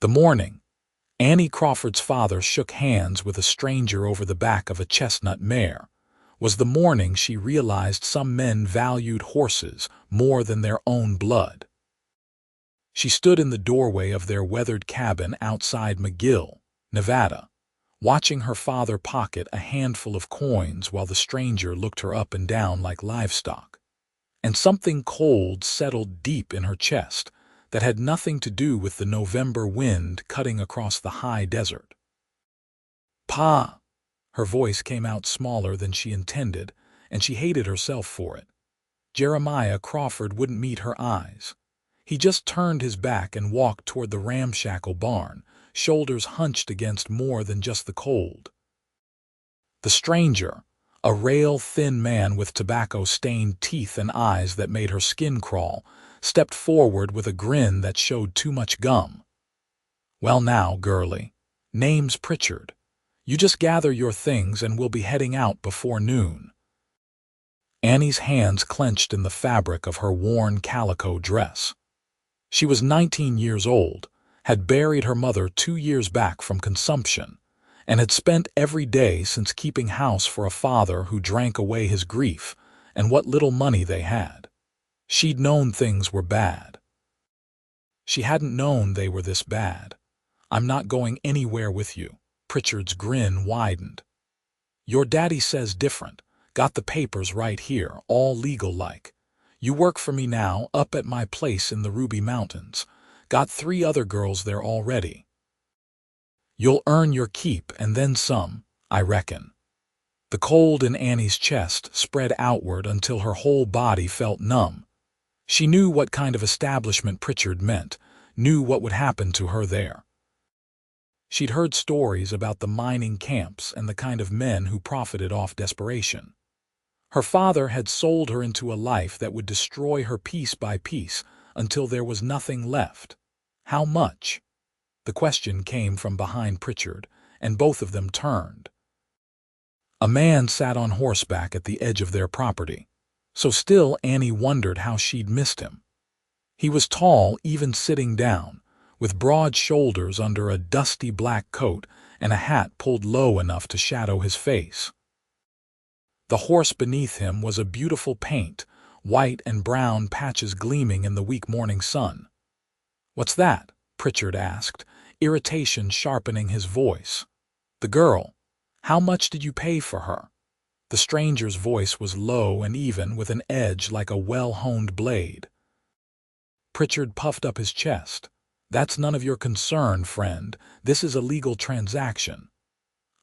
The morning Annie Crawford's father shook hands with a stranger over the back of a chestnut mare was the morning she realized some men valued horses more than their own blood. She stood in the doorway of their weathered cabin outside McGill, Nevada, watching her father pocket a handful of coins while the stranger looked her up and down like livestock. And something cold settled deep in her chest that had nothing to do with the November wind cutting across the high desert. "Pa!" Her voice came out smaller than she intended, and she hated herself for it. Jeremiah Crawford wouldn't meet her eyes. He just turned his back and walked toward the ramshackle barn, shoulders hunched against more than just the cold. The stranger, a rail-thin man with tobacco-stained teeth and eyes that made her skin crawl, stepped forward with a grin that showed too much gum. "Well now, girlie, name's Pritchard. You just gather your things and we'll be heading out before noon." Annie's hands clenched in the fabric of her worn calico dress. She was 19 years old, had buried her mother 2 years back from consumption, and had spent every day since keeping house for a father who drank away his grief and what little money they had. She'd known things were bad. She hadn't known they were this bad. "I'm not going anywhere with you." Pritchard's grin widened. "Your daddy says different. Got the papers right here, all legal-like. You work for me now, up at my place in the Ruby Mountains. Got 3 other girls there already. You'll earn your keep and then some, I reckon." The cold in Annie's chest spread outward until her whole body felt numb. She knew what kind of establishment Pritchard meant, knew what would happen to her there. She'd heard stories about the mining camps and the kind of men who profited off desperation. Her father had sold her into a life that would destroy her piece by piece until there was nothing left. How much? The question came from behind Pritchard, and both of them turned. A man sat on horseback at the edge of their property, so still Annie wondered how she'd missed him. He was tall even sitting down, with broad shoulders under a dusty black coat and a hat pulled low enough to shadow his face. The horse beneath him was a beautiful paint, white and brown patches gleaming in the weak morning sun. "What's that?" Pritchard asked, irritation sharpening his voice. "The girl. How much did you pay for her?" The stranger's voice was low and even, with an edge like a well-honed blade. Pritchard puffed up his chest. "That's none of your concern, friend. This is a legal transaction.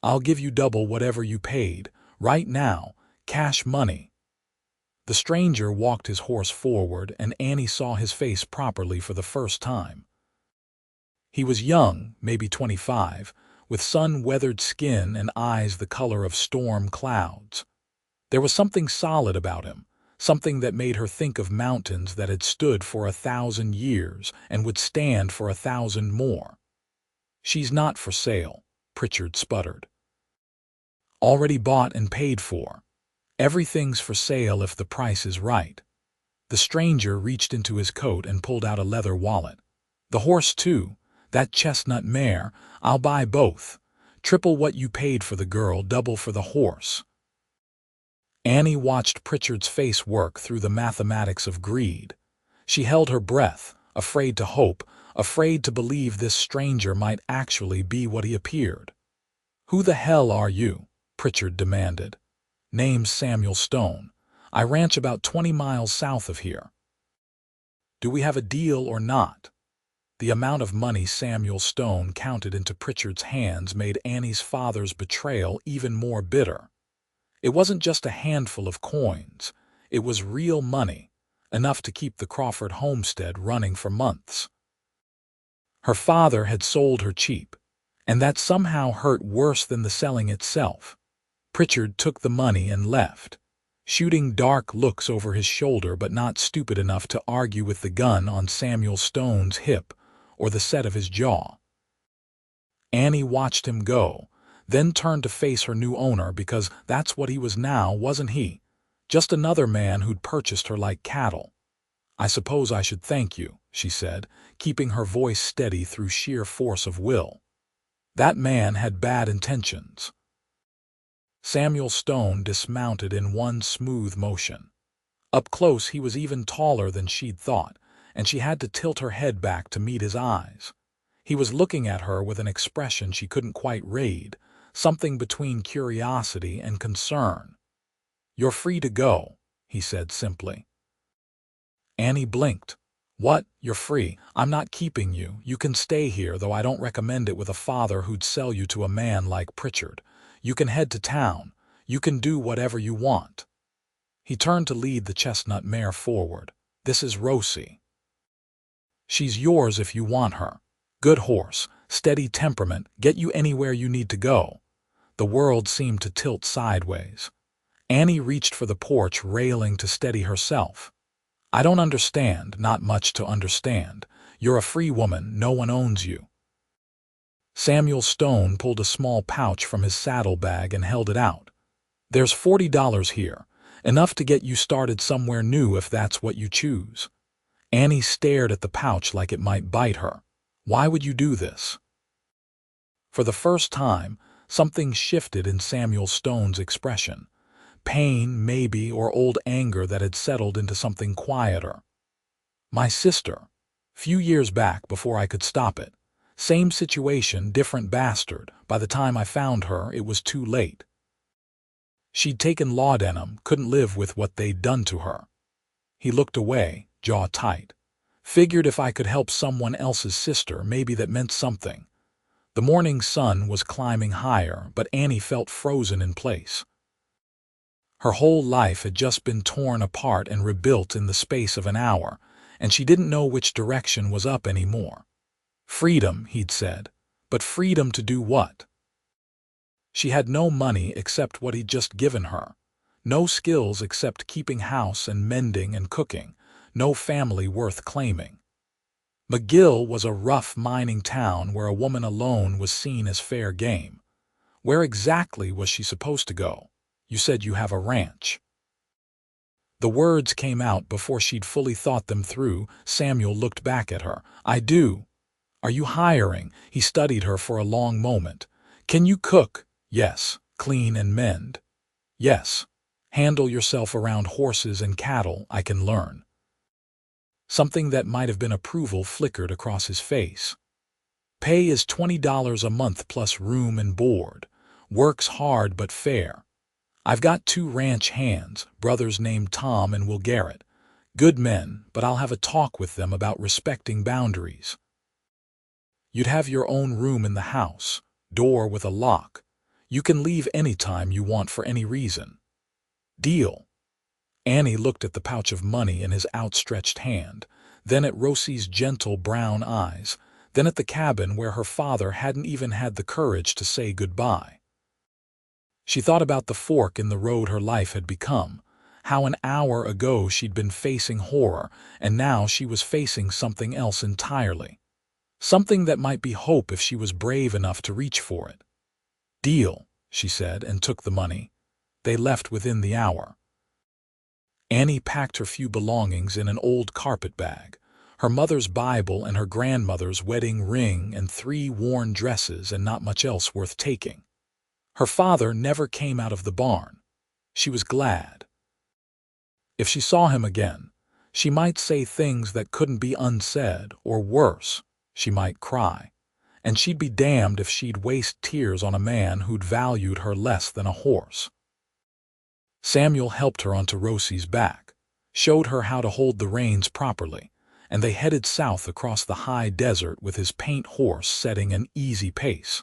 I'll give you double whatever you paid, right now, cash money." The stranger walked his horse forward, and Annie saw his face properly for the first time. He was young, maybe 25, with sun-weathered skin and eyes the color of storm clouds. There was something solid about him, something that made her think of mountains that had stood for 1,000 years and would stand for 1,000 more. "She's not for sale," Pritchard sputtered. "Already bought and paid for. Everything's for sale if the price is right." The stranger reached into his coat and pulled out a leather wallet. "The horse, too. That chestnut mare. I'll buy both. Triple what you paid for the girl, double for the horse." Annie watched Pritchard's face work through the mathematics of greed. She held her breath, afraid to hope, afraid to believe this stranger might actually be what he appeared. "Who the hell are you?" Pritchard demanded. "Name's Samuel Stone. I ranch about 20 miles south of here." "Do we have a deal or not?" The amount of money Samuel Stone counted into Pritchard's hands made Annie's father's betrayal even more bitter. It wasn't just a handful of coins. It was real money, enough to keep the Crawford homestead running for months. Her father had sold her cheap, and that somehow hurt worse than the selling itself. Pritchard took the money and left, shooting dark looks over his shoulder but not stupid enough to argue with the gun on Samuel Stone's hip or the set of his jaw. Annie watched him go, then turned to face her new owner because that's what he was now, wasn't he? Just another man who'd purchased her like cattle. "I suppose I should thank you," she said, keeping her voice steady through sheer force of will. "That man had bad intentions." Samuel Stone dismounted in one smooth motion. Up close he was even taller than she'd thought, and she had to tilt her head back to meet his eyes. He was looking at her with an expression she couldn't quite read, something between curiosity and concern. "You're free to go," he said simply. Annie blinked. "What? You're free? I'm not keeping you. You can stay here, though I don't recommend it with a father who'd sell you to a man like Pritchard. You can head to town. You can do whatever you want." He turned to lead the chestnut mare forward. "This is Rosie. She's yours if you want her. Good horse, steady temperament, get you anywhere you need to go." The world seemed to tilt sideways. Annie reached for the porch railing to steady herself. "I don't understand, not much to understand. You're a free woman, no one owns you." Samuel Stone pulled a small pouch from his saddlebag and held it out. "There's $40 here, enough to get you started somewhere new if that's what you choose." Annie stared at the pouch like it might bite her. "Why would you do this?" For the first time, something shifted in Samuel Stone's expression. Pain, maybe, or old anger that had settled into something quieter. "My sister. Few years back before I could stop it. Same situation, different bastard. By the time I found her, it was too late. She'd taken laudanum, couldn't live with what they'd done to her." He looked away, jaw tight. "Figured if I could help someone else's sister, maybe that meant something." The morning sun was climbing higher, but Annie felt frozen in place. Her whole life had just been torn apart and rebuilt in the space of an hour, and she didn't know which direction was up anymore. Freedom, he'd said, but freedom to do what? She had no money except what he'd just given her, no skills except keeping house and mending and cooking, no family worth claiming. McGill was a rough mining town where a woman alone was seen as fair game. Where exactly was she supposed to go? "You said you have a ranch." The words came out before she'd fully thought them through. Samuel looked back at her. "I do." "Are you hiring?" He studied her for a long moment. "Can you cook?" "Yes." "Clean and mend?" "Yes." "Handle yourself around horses and cattle?" "I can learn." Something that might have been approval flickered across his face. "Pay is $20 a month plus room and board. Works hard but fair. I've got 2 ranch hands, brothers named Tom and Will Garrett. Good men, but I'll have a talk with them about respecting boundaries. You'd have your own room in the house, door with a lock. You can leave any time you want for any reason. Deal." Annie looked at the pouch of money in his outstretched hand, then at Rosie's gentle brown eyes, then at the cabin where her father hadn't even had the courage to say goodbye. She thought about the fork in the road her life had become, how an hour ago she'd been facing horror, and now she was facing something else entirely. Something that might be hope if she was brave enough to reach for it. "Deal," she said, and took the money. They left within the hour. Annie packed her few belongings in an old carpet bag, her mother's Bible and her grandmother's wedding ring and 3 worn dresses and not much else worth taking. Her father never came out of the barn. She was glad. If she saw him again, she might say things that couldn't be unsaid, or worse, she might cry. And she'd be damned if she'd waste tears on a man who'd valued her less than a horse. Samuel helped her onto Rosie's back, showed her how to hold the reins properly, and they headed south across the high desert with his paint horse setting an easy pace.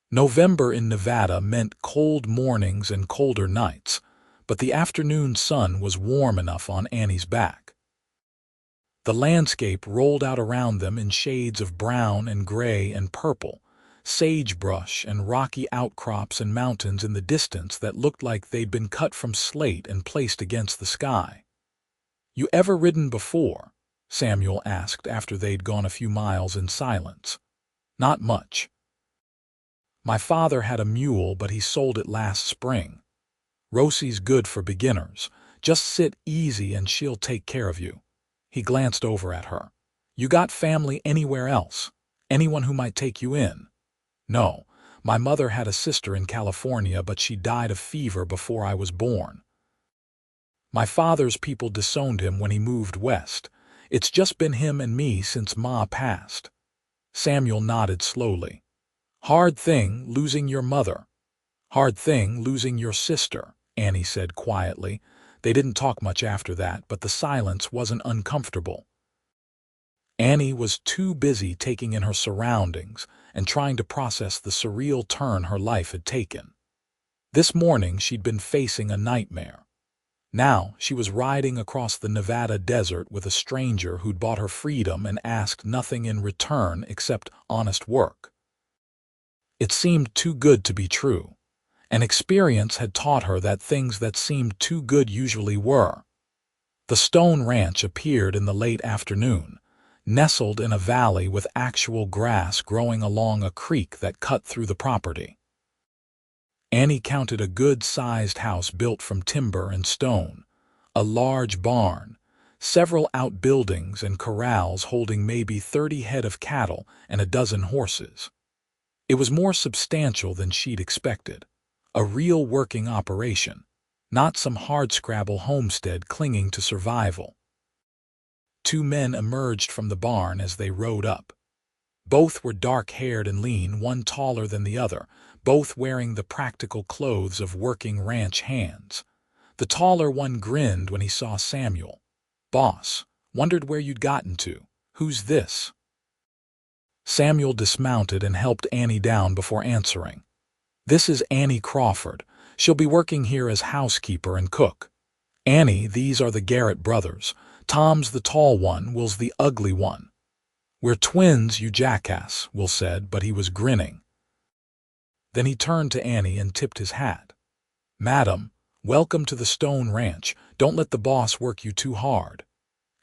November in Nevada meant cold mornings and colder nights, but the afternoon sun was warm enough on Annie's back. The landscape rolled out around them in shades of brown and gray and purple, sagebrush and rocky outcrops and mountains in the distance that looked like they'd been cut from slate and placed against the sky. "You ever ridden before?" Samuel asked after they'd gone a few miles in silence. "Not much. My father had a mule, but he sold it last spring. Rosie's good for beginners. Just sit easy and she'll take care of you." He glanced over at her. You got family anywhere else? Anyone who might take you in? No. My mother had a sister in California, but she died of fever before I was born. My father's people disowned him when he moved west. It's just been him and me since Ma passed. Samuel nodded slowly. Hard thing losing your mother. Hard thing losing your sister, Annie said quietly. They didn't talk much after that, but the silence wasn't uncomfortable. Annie was too busy taking in her surroundings and trying to process the surreal turn her life had taken. This morning she'd been facing a nightmare. Now she was riding across the Nevada desert with a stranger who'd bought her freedom and asked nothing in return except honest work. It seemed too good to be true, and experience had taught her that things that seemed too good usually were. The Stone Ranch appeared in the late afternoon, nestled in a valley with actual grass growing along a creek that cut through the property. Annie counted a good-sized house built from timber and stone, a large barn, several outbuildings and corrals holding maybe 30 head of cattle and a dozen horses. It was more substantial than she'd expected, a real working operation, not some hardscrabble homestead clinging to survival. Two men emerged from the barn as they rode up. Both were dark-haired and lean, one taller than the other, both wearing the practical clothes of working ranch hands. The taller one grinned when he saw Samuel. Boss, wondered where you'd gotten to. Who's this? Samuel dismounted and helped Annie down before answering. This is Annie Crawford. She'll be working here as housekeeper and cook. Annie, these are the Garrett brothers. Tom's the tall one, Will's the ugly one. We're twins, you jackass, Will said, but he was grinning. Then he turned to Annie and tipped his hat. Madam, welcome to the Stone Ranch. Don't let the boss work you too hard.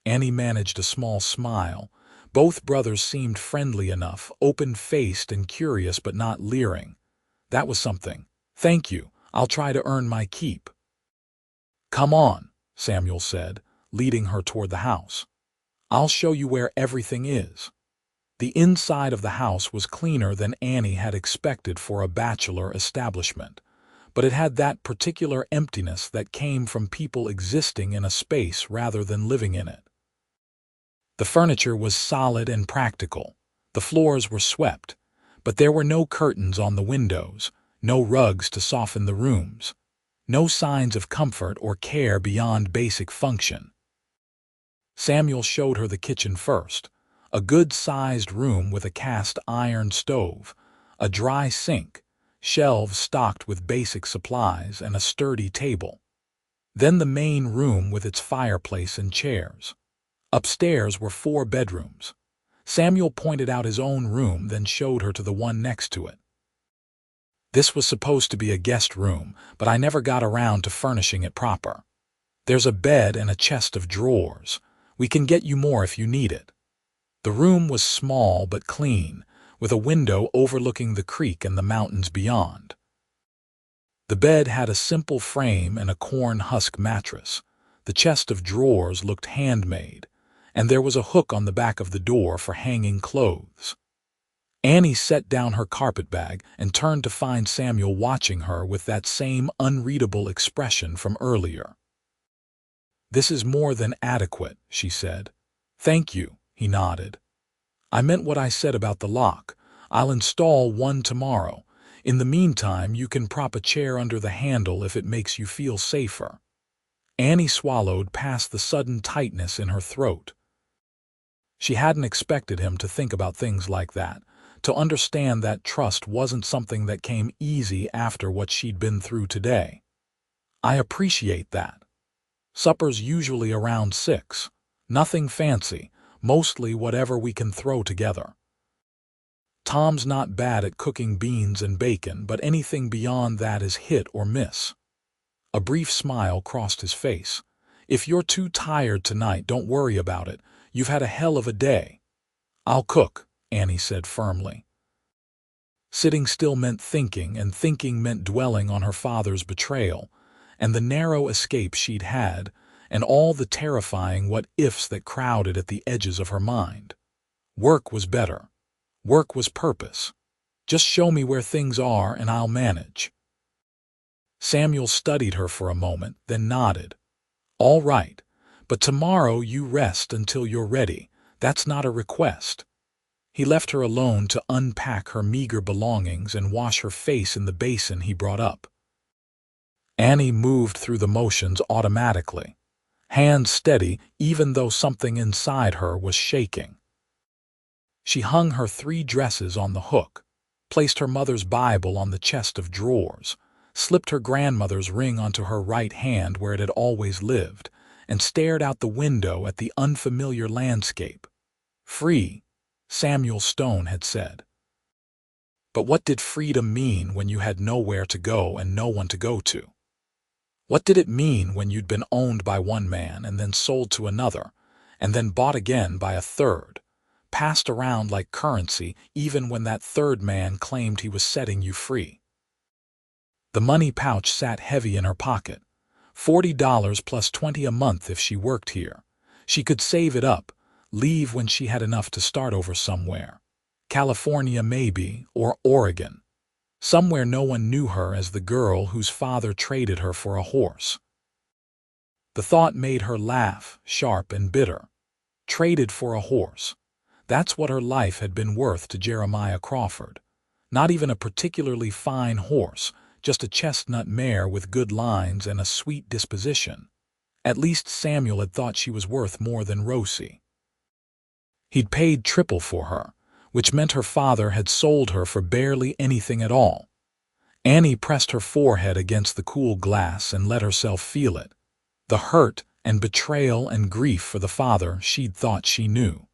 Annie managed a small smile. Both brothers seemed friendly enough, open-faced and curious but not leering. That was something. Thank you. I'll try to earn my keep. Come on, Samuel said, leading her toward the house. I'll show you where everything is. The inside of the house was cleaner than Annie had expected for a bachelor establishment, but it had that particular emptiness that came from people existing in a space rather than living in it. The furniture was solid and practical. The floors were swept, but there were no curtains on the windows, no rugs to soften the rooms, no signs of comfort or care beyond basic function. Samuel showed her the kitchen first, a good-sized room with a cast-iron stove, a dry sink, shelves stocked with basic supplies, and a sturdy table. Then the main room with its fireplace and chairs. Upstairs were 4 bedrooms. Samuel pointed out his own room, then showed her to the one next to it. This was supposed to be a guest room, but I never got around to furnishing it proper. There's a bed and a chest of drawers. We can get you more if you need it. The room was small but clean, with a window overlooking the creek and the mountains beyond. The bed had a simple frame and a corn husk mattress. The chest of drawers looked handmade, and there was a hook on the back of the door for hanging clothes. Annie set down her carpetbag and turned to find Samuel watching her with that same unreadable expression from earlier. This is more than adequate, she said. Thank you, he nodded. I meant what I said about the lock. I'll install one tomorrow. In the meantime, you can prop a chair under the handle if it makes you feel safer. Annie swallowed past the sudden tightness in her throat. She hadn't expected him to think about things like that, to understand that trust wasn't something that came easy after what she'd been through today. I appreciate that. Supper's usually around 6. Nothing fancy, mostly whatever we can throw together. Tom's not bad at cooking beans and bacon, but anything beyond that is hit or miss. A brief smile crossed his face. If you're too tired tonight, don't worry about it. You've had a hell of a day. I'll cook, Annie said firmly. Sitting still meant thinking, and thinking meant dwelling on her father's betrayal, and the narrow escape she'd had, and all the terrifying what-ifs that crowded at the edges of her mind. Work was better. Work was purpose. Just show me where things are and I'll manage. Samuel studied her for a moment, then nodded. All right, but tomorrow you rest until you're ready. That's not a request. He left her alone to unpack her meager belongings and wash her face in the basin he brought up. Annie moved through the motions automatically, hands steady even though something inside her was shaking. She hung her 3 dresses on the hook, placed her mother's Bible on the chest of drawers, slipped her grandmother's ring onto her right hand where it had always lived, and stared out the window at the unfamiliar landscape. Free, Samuel Stone had said. But what did freedom mean when you had nowhere to go and no one to go to? What did it mean when you'd been owned by one man and then sold to another, and then bought again by a third, passed around like currency even when that third man claimed he was setting you free? The money pouch sat heavy in her pocket. $40 plus $20 a month if she worked here. She could save it up, leave when she had enough to start over somewhere. California maybe, or Oregon. Somewhere no one knew her as the girl whose father traded her for a horse. The thought made her laugh, sharp and bitter. Traded for a horse. That's what her life had been worth to Jeremiah Crawford. Not even a particularly fine horse, just a chestnut mare with good lines and a sweet disposition. At least Samuel had thought she was worth more than Rosie. He'd paid triple for her, which meant her father had sold her for barely anything at all. Annie pressed her forehead against the cool glass and let herself feel it. The hurt and betrayal and grief for the father she'd thought she knew.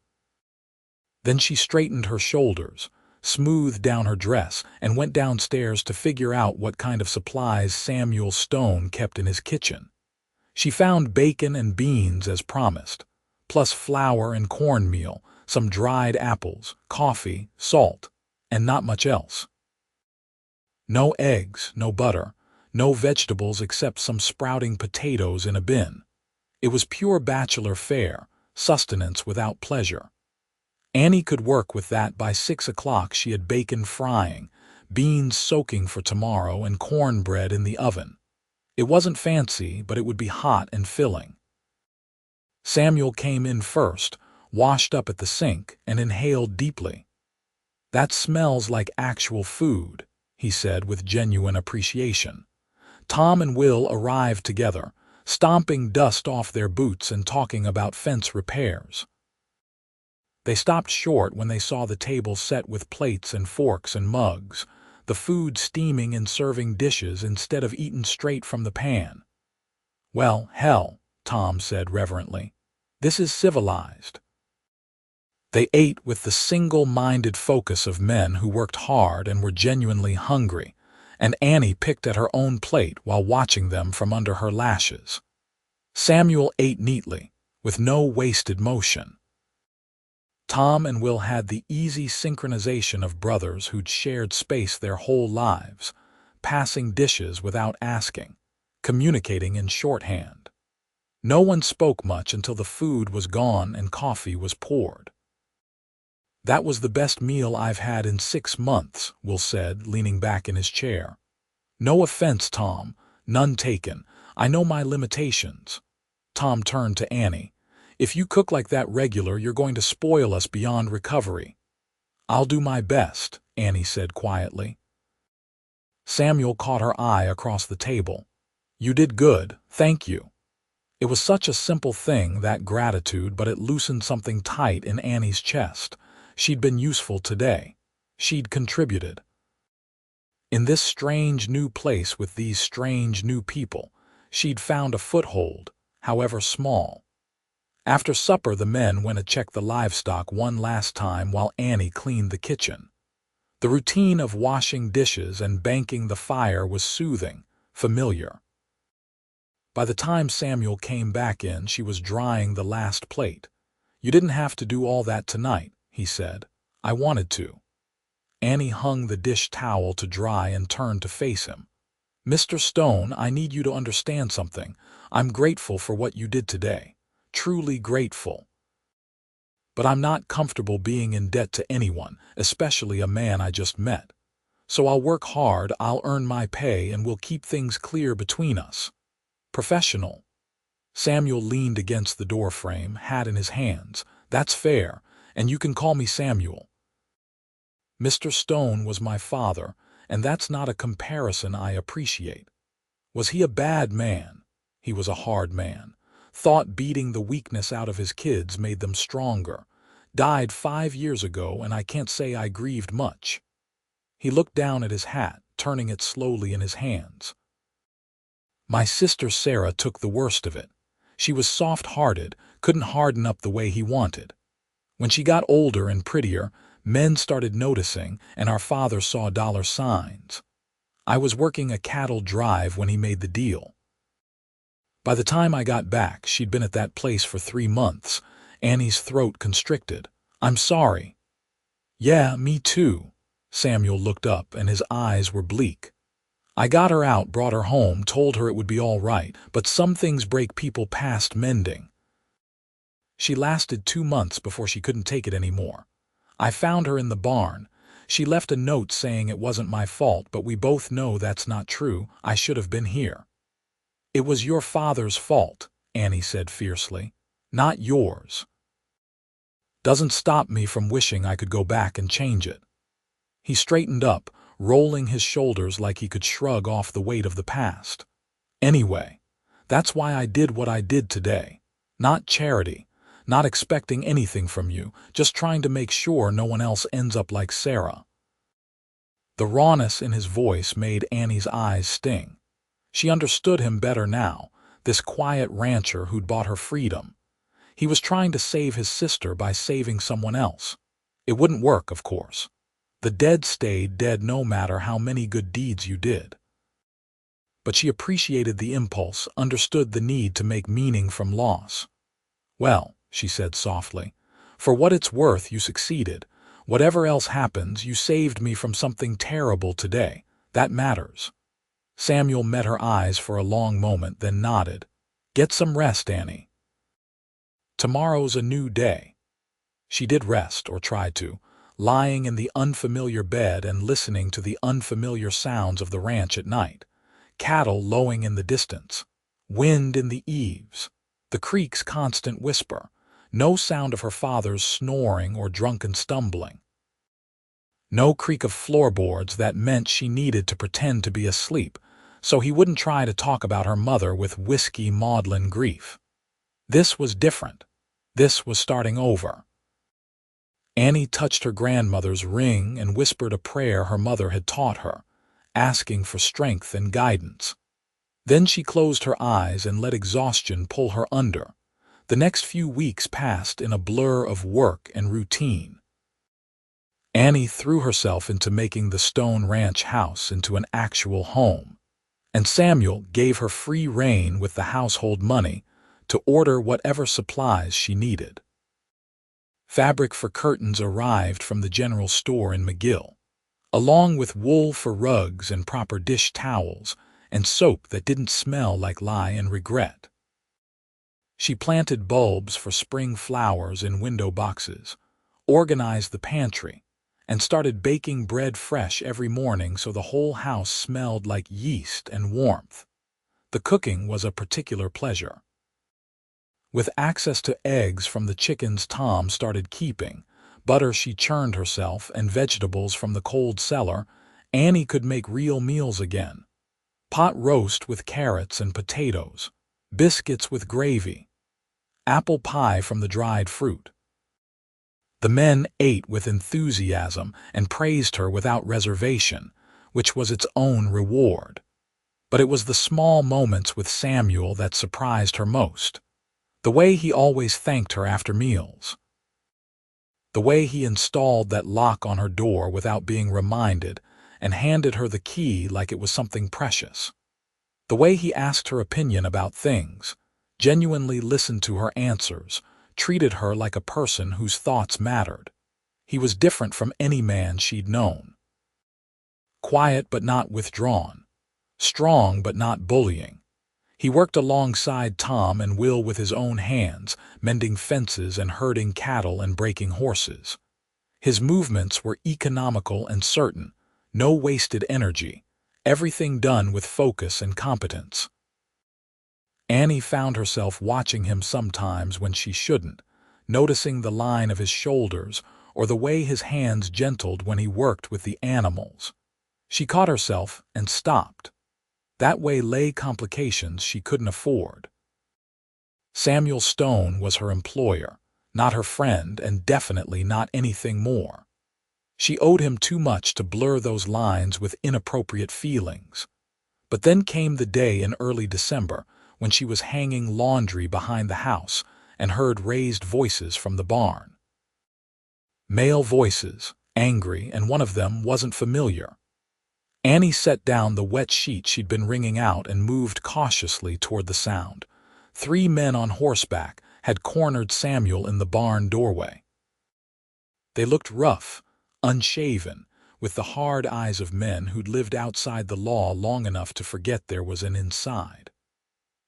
Then she straightened her shoulders, smoothed down her dress, and went downstairs to figure out what kind of supplies Samuel Stone kept in his kitchen. She found bacon and beans as promised, plus flour and cornmeal, some dried apples, coffee, salt, and not much else. No eggs, no butter, no vegetables except some sprouting potatoes in a bin. It was pure bachelor fare, sustenance without pleasure. Annie could work with that. By 6 o'clock she had bacon frying, beans soaking for tomorrow, and cornbread in the oven. It wasn't fancy, but it would be hot and filling. Samuel came in first, washed up at the sink, and inhaled deeply. "That smells like actual food," he said with genuine appreciation. Tom and Will arrived together, stomping dust off their boots and talking about fence repairs. They stopped short when they saw the table set with plates and forks and mugs, the food steaming in serving dishes instead of eaten straight from the pan. "Well, hell," Tom said reverently. "This is civilized." They ate with the single-minded focus of men who worked hard and were genuinely hungry, and Annie picked at her own plate while watching them from under her lashes. Samuel ate neatly, with no wasted motion. Tom and Will had the easy synchronization of brothers who'd shared space their whole lives, passing dishes without asking, communicating in shorthand. No one spoke much until the food was gone and coffee was poured. "That was the best meal I've had in 6 months, Will said, leaning back in his chair. "No offense, Tom, none taken. I know my limitations." Tom turned to Annie. "If you cook like that regular, you're going to spoil us beyond recovery." "I'll do my best," Annie said quietly. Samuel caught her eye across the table. "You did good, thank you." It was such a simple thing, that gratitude, but it loosened something tight in Annie's chest. She'd been useful today. She'd contributed. In this strange new place with these strange new people, she'd found a foothold, however small. After supper the men went to check the livestock one last time while Annie cleaned the kitchen. The routine of washing dishes and banking the fire was soothing, familiar. By the time Samuel came back in, she was drying the last plate. "You didn't have to do all that tonight," he said. "I wanted to." Annie hung the dish towel to dry and turned to face him. Mr. Stone, I need you to understand something. I'm grateful for what you did today. Truly grateful. But I'm not comfortable being in debt to anyone, especially a man I just met. So I'll work hard, I'll earn my pay, and we'll keep things clear between us. Professional. Samuel leaned against the doorframe, hat in his hands. That's fair, and you can call me Samuel. Mr. Stone was my father, and that's not a comparison I appreciate. Was he a bad man? He was a hard man. Thought beating the weakness out of his kids made them stronger. Died 5 years ago, and I can't say I grieved much. He looked down at his hat, turning it slowly in his hands. My sister Sarah took the worst of it. She was soft-hearted, couldn't harden up the way he wanted. When she got older and prettier, men started noticing, and our father saw dollar signs. I was working a cattle drive when he made the deal. By the time I got back, she'd been at that place for 3 months. Annie's throat constricted. I'm sorry. Yeah, me too. Samuel looked up, and his eyes were bleak. I got her out, brought her home, told her it would be all right, but some things break people past mending. She lasted 2 months before she couldn't take it anymore. I found her in the barn. She left a note saying it wasn't my fault, but we both know that's not true. I should have been here. It was your father's fault, Annie said fiercely, not yours. Doesn't stop me from wishing I could go back and change it. He straightened up, rolling his shoulders like he could shrug off the weight of the past. Anyway, that's why I did what I did today. Not charity, not expecting anything from you, just trying to make sure no one else ends up like Sarah. The rawness in his voice made Annie's eyes sting. She understood him better now, this quiet rancher who'd bought her freedom. He was trying to save his sister by saving someone else. It wouldn't work, of course. The dead stayed dead no matter how many good deeds you did. But she appreciated the impulse, understood the need to make meaning from loss. Well, she said softly, for what it's worth, you succeeded. Whatever else happens, you saved me from something terrible today. That matters. Samuel met her eyes for a long moment, then nodded. Get some rest, Annie. Tomorrow's a new day. She did rest, or tried to, lying in the unfamiliar bed and listening to the unfamiliar sounds of the ranch at night. Cattle lowing in the distance, wind in the eaves, the creek's constant whisper, no sound of her father's snoring or drunken stumbling. No creak of floorboards that meant she needed to pretend to be asleep, so he wouldn't try to talk about her mother with whiskey maudlin grief. This was different. This was starting over. Annie touched her grandmother's ring and whispered a prayer her mother had taught her, asking for strength and guidance. Then she closed her eyes and let exhaustion pull her under. The next few weeks passed in a blur of work and routine. Annie threw herself into making the Stone Ranch house into an actual home, and Samuel gave her free rein with the household money to order whatever supplies she needed. Fabric for curtains arrived from the general store in McGill, along with wool for rugs and proper dish towels, and soap that didn't smell like lie and regret. She planted bulbs for spring flowers in window boxes, organized the pantry, and started baking bread fresh every morning so the whole house smelled like yeast and warmth. The cooking was a particular pleasure. With access to eggs from the chickens Tom started keeping, butter she churned herself, and vegetables from the cold cellar, Annie could make real meals again. Pot roast with carrots and potatoes, biscuits with gravy, apple pie from the dried fruit. The men ate with enthusiasm and praised her without reservation, which was its own reward. But it was the small moments with Samuel that surprised her most. The way he always thanked her after meals. The way he installed that lock on her door without being reminded and handed her the key like it was something precious. The way he asked her opinion about things, genuinely listened to her answers, treated her like a person whose thoughts mattered. He was different from any man she'd known. Quiet but not withdrawn. strong but not bullying. He worked alongside Tom and Will with his own hands, mending fences and herding cattle and breaking horses. His movements were economical and certain, no wasted energy, everything done with focus and competence. Annie found herself watching him sometimes when she shouldn't, noticing the line of his shoulders or the way his hands gentled when he worked with the animals. She caught herself and stopped. That way lay complications she couldn't afford. Samuel Stone was her employer, not her friend, and definitely not anything more. She owed him too much to blur those lines with inappropriate feelings. But then came the day in early December when she was hanging laundry behind the house and heard raised voices from the barn. Male voices, angry, and one of them wasn't familiar. Annie set down the wet sheet she'd been wringing out and moved cautiously toward the sound. 3 men on horseback had cornered Samuel in the barn doorway. They looked rough, unshaven, with the hard eyes of men who'd lived outside the law long enough to forget there was an inside.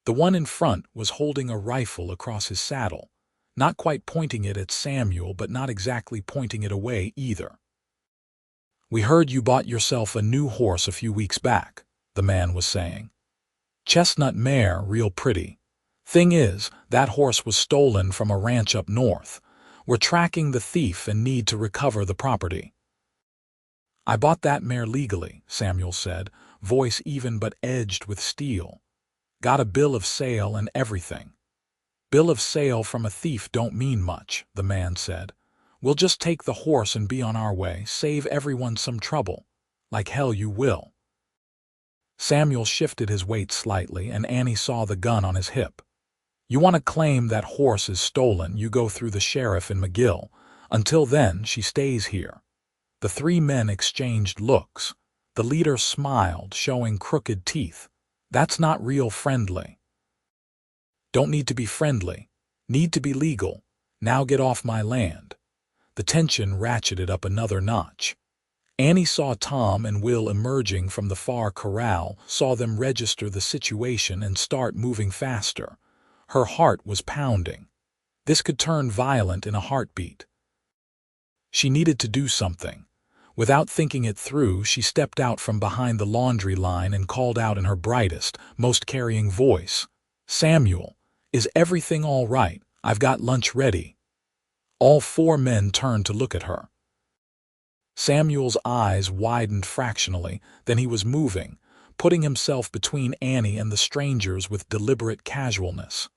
The one in front was holding a rifle across his saddle, not quite pointing it at Samuel, but not exactly pointing it away either. "We heard you bought yourself a new horse a few weeks back," the man was saying. "Chestnut mare, real pretty. Thing is, that horse was stolen from a ranch up north. We're tracking the thief and need to recover the property." "I bought that mare legally," Samuel said, voice even but edged with steel. "Got a bill of sale and everything." "Bill of sale from a thief don't mean much," the man said. "We'll just take the horse and be on our way, save everyone some trouble. Like hell you will." Samuel shifted his weight slightly, and Annie saw the gun on his hip. "You want to claim that horse is stolen, you go through the sheriff in McGill. Until then, she stays here." The 3 men exchanged looks. The leader smiled, showing crooked teeth. "That's not real friendly." "Don't need to be friendly. Need to be legal. Now get off my land." The tension ratcheted up another notch. Annie saw Tom and Will emerging from the far corral, saw them register the situation and start moving faster. Her heart was pounding. This could turn violent in a heartbeat. She needed to do something. Without thinking it through, she stepped out from behind the laundry line and called out in her brightest, most carrying voice, "Samuel, is everything all right? I've got lunch ready." All 4 men turned to look at her. Samuel's eyes widened fractionally, then he was moving, putting himself between Annie and the strangers with deliberate casualness.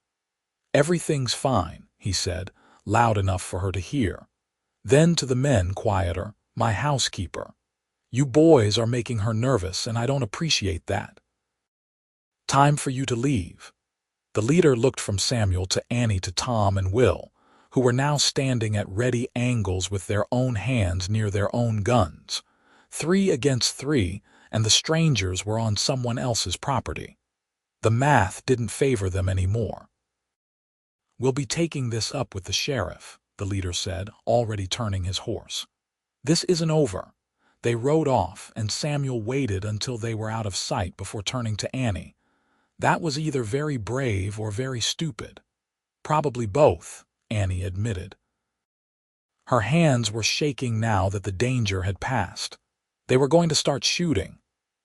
"Everything's fine," he said, loud enough for her to hear. Then to the men, quieter, "My housekeeper. You boys are making her nervous, and I don't appreciate that. Time for you to leave." The leader looked from Samuel to Annie to Tom and Will, who were now standing at ready angles with their own hands near their own guns. 3 against 3, and the strangers were on someone else's property. The math didn't favor them anymore. "We'll be taking this up with the sheriff," the leader said, already turning his horse. "This isn't over." They rode off, and Samuel waited until they were out of sight before turning to Annie. "That was either very brave or very stupid." "Probably both," Annie admitted. Her hands were shaking now that the danger had passed. They were going to start shooting.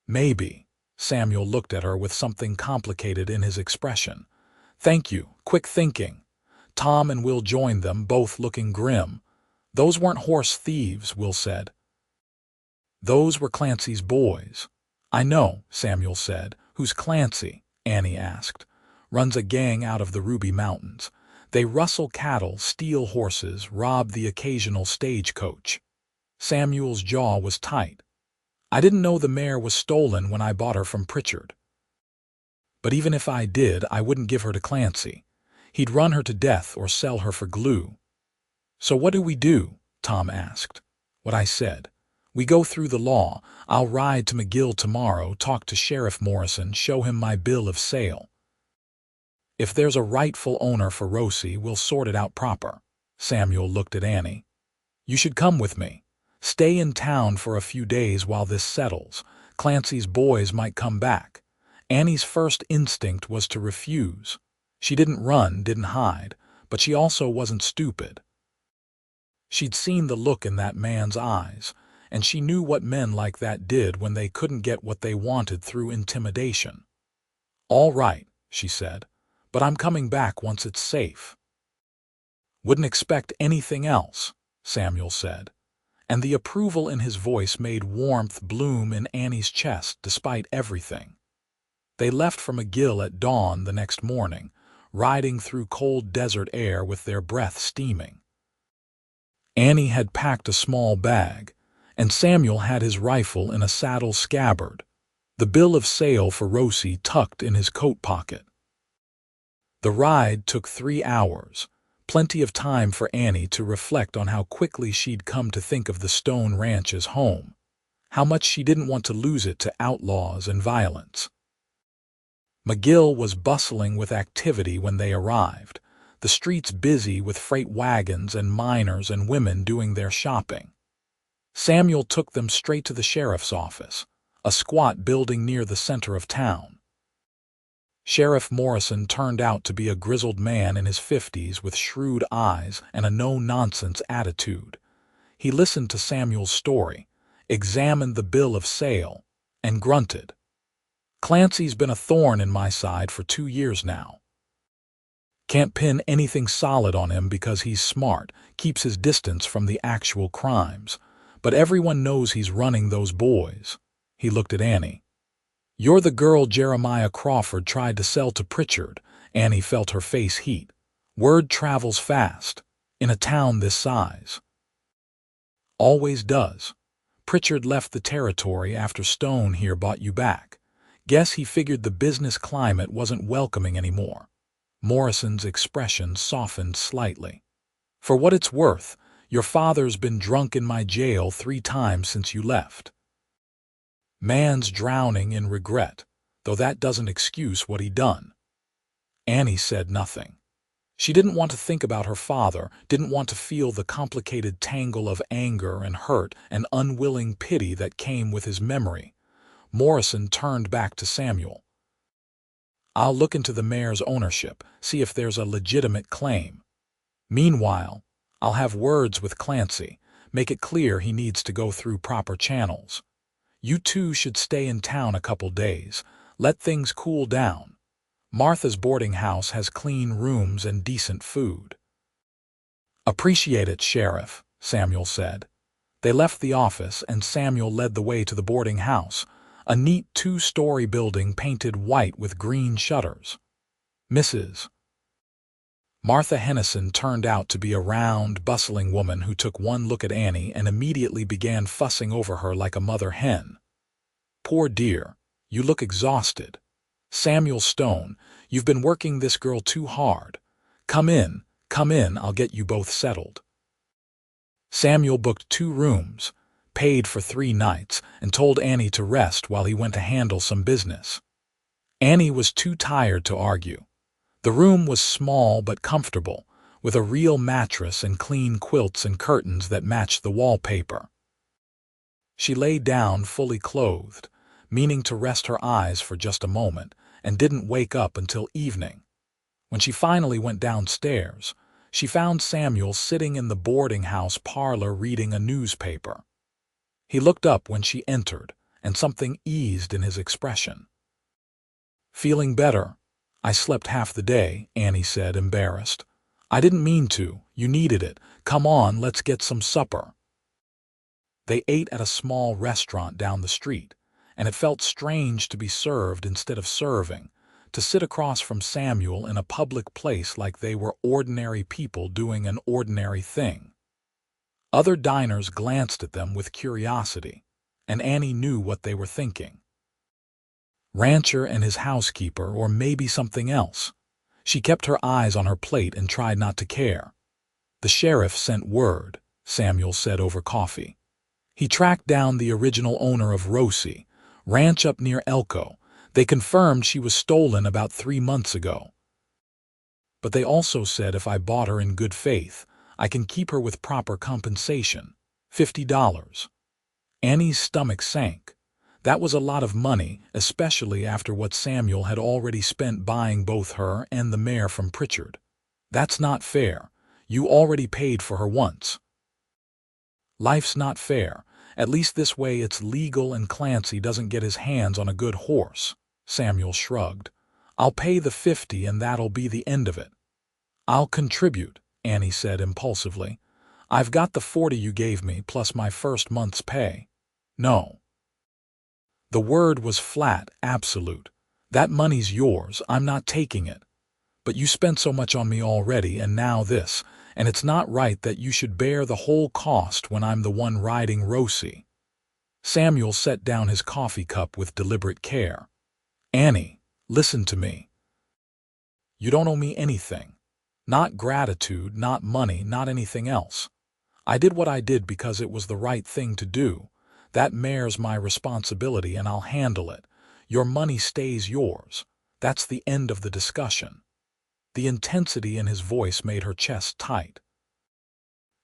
"Maybe." Samuel looked at her with something complicated in his expression. "Thank you. Quick thinking." Tom and Will joined them, both looking grim. "Those weren't horse thieves," Will said. "Those were Clancy's boys." "I know," Samuel said. "Who's Clancy?" Annie asked. "Runs a gang out of the Ruby Mountains. They rustle cattle, steal horses, rob the occasional stagecoach." Samuel's jaw was tight. "I didn't know the mare was stolen when I bought her from Pritchard. But even if I did, I wouldn't give her to Clancy. He'd run her to death or sell her for glue." "So what do we do?" Tom asked. "What I said. We go through the law. I'll ride to McGill tomorrow, talk to Sheriff Morrison, show him my bill of sale. If there's a rightful owner for Rosie, we'll sort it out proper." Samuel looked at Annie. "You should come with me. Stay in town for a few days while this settles. Clancy's boys might come back. Annie's first instinct was to refuse. She didn't run, didn't hide, but she also wasn't stupid. She'd seen the look in that man's eyes, and she knew what men like that did when they couldn't get what they wanted through intimidation. "All right," she said, "but I'm coming back once it's safe." "Wouldn't expect anything else," Samuel said, and the approval in his voice made warmth bloom in Annie's chest despite everything. They left for McGill at dawn the next morning, riding through cold desert air with their breath steaming. Annie had packed a small bag, and Samuel had his rifle in a saddle scabbard, the bill of sale for Rosie tucked in his coat pocket. The ride took 3 hours, plenty of time for Annie to reflect on how quickly she'd come to think of the Stone Ranch as home, how much she didn't want to lose it to outlaws and violence. McGill was bustling with activity when they arrived, the streets busy with freight wagons and miners and women doing their shopping. Samuel took them straight to the sheriff's office, a squat building near the center of town. Sheriff Morrison turned out to be a grizzled man in his 50s with shrewd eyes and a no-nonsense attitude. He listened to Samuel's story, examined the bill of sale, and grunted. "Clancy's been a thorn in my side for 2 years now. Can't pin anything solid on him because he's smart, keeps his distance from the actual crimes, but everyone knows he's running those boys." He looked at Annie. "You're the girl Jeremiah Crawford tried to sell to Pritchard." Annie felt her face heat. "Word travels fast, in a town this size." "Always does. Pritchard left the territory after Stone here bought you back. Guess he figured the business climate wasn't welcoming anymore." Morrison's expression softened slightly. "For what it's worth, your father's been drunk in my jail 3 times since you left. Man's drowning in regret, though that doesn't excuse what he done." Annie said nothing. She didn't want to think about her father, didn't want to feel the complicated tangle of anger and hurt and unwilling pity that came with his memory. Morrison turned back to Samuel. "I'll look into the mare's ownership, see if there's a legitimate claim. Meanwhile, I'll have words with Clancy, make it clear he needs to go through proper channels. You two should stay in town a couple days, let things cool down. Martha's boarding house has clean rooms and decent food." "Appreciate it, Sheriff," Samuel said. They left the office and Samuel led the way to the boarding house, a neat 2-story building painted white with green shutters. Mrs. Martha Hennison turned out to be a round, bustling woman who took one look at Annie and immediately began fussing over her like a mother hen. "Poor dear, you look exhausted. Samuel Stone, you've been working this girl too hard. Come in, I'll get you both settled." Samuel booked 2 rooms, paid for 3 nights, and told Annie to rest while he went to handle some business. Annie was too tired to argue. The room was small but comfortable, with a real mattress and clean quilts and curtains that matched the wallpaper. She lay down fully clothed, meaning to rest her eyes for just a moment, and didn't wake up until evening. When she finally went downstairs, she found Samuel sitting in the boarding house parlor reading a newspaper. He looked up when she entered, and something eased in his expression. "Feeling better? I slept half the day," Annie said, embarrassed. "I didn't mean to. You needed it. Come on, let's get some supper." They ate at a small restaurant down the street, and it felt strange to be served instead of serving, to sit across from Samuel in a public place like they were ordinary people doing an ordinary thing. Other diners glanced at them with curiosity, and Annie knew what they were thinking. Rancher and his housekeeper, or maybe something else. She kept her eyes on her plate and tried not to care. "The sheriff sent word," Samuel said over coffee. "He tracked down the original owner of Rosie, ranch up near Elko. They confirmed she was stolen about 3 months ago. But they also said if I bought her in good faith, I can keep her with proper compensation, $50. Annie's stomach sank. That was a lot of money, especially after what Samuel had already spent buying both her and the mare from Pritchard. That's not fair. You already paid for her once. Life's not fair. At least this way it's legal and Clancy doesn't get his hands on a good horse. Samuel shrugged. I'll pay the 50 and that'll be the end of it. I'll contribute, Annie said impulsively. I've got the 40 you gave me plus my first month's pay. No. The word was flat, absolute. That money's yours, I'm not taking it. But you spent so much on me already and now this, and it's not right that you should bear the whole cost when I'm the one riding Rosie. Samuel set down his coffee cup with deliberate care. Annie, listen to me. You don't owe me anything. Not gratitude, not money, not anything else. I did what I did because it was the right thing to do. That mare's my responsibility and I'll handle it. Your money stays yours. That's the end of the discussion. The intensity in his voice made her chest tight.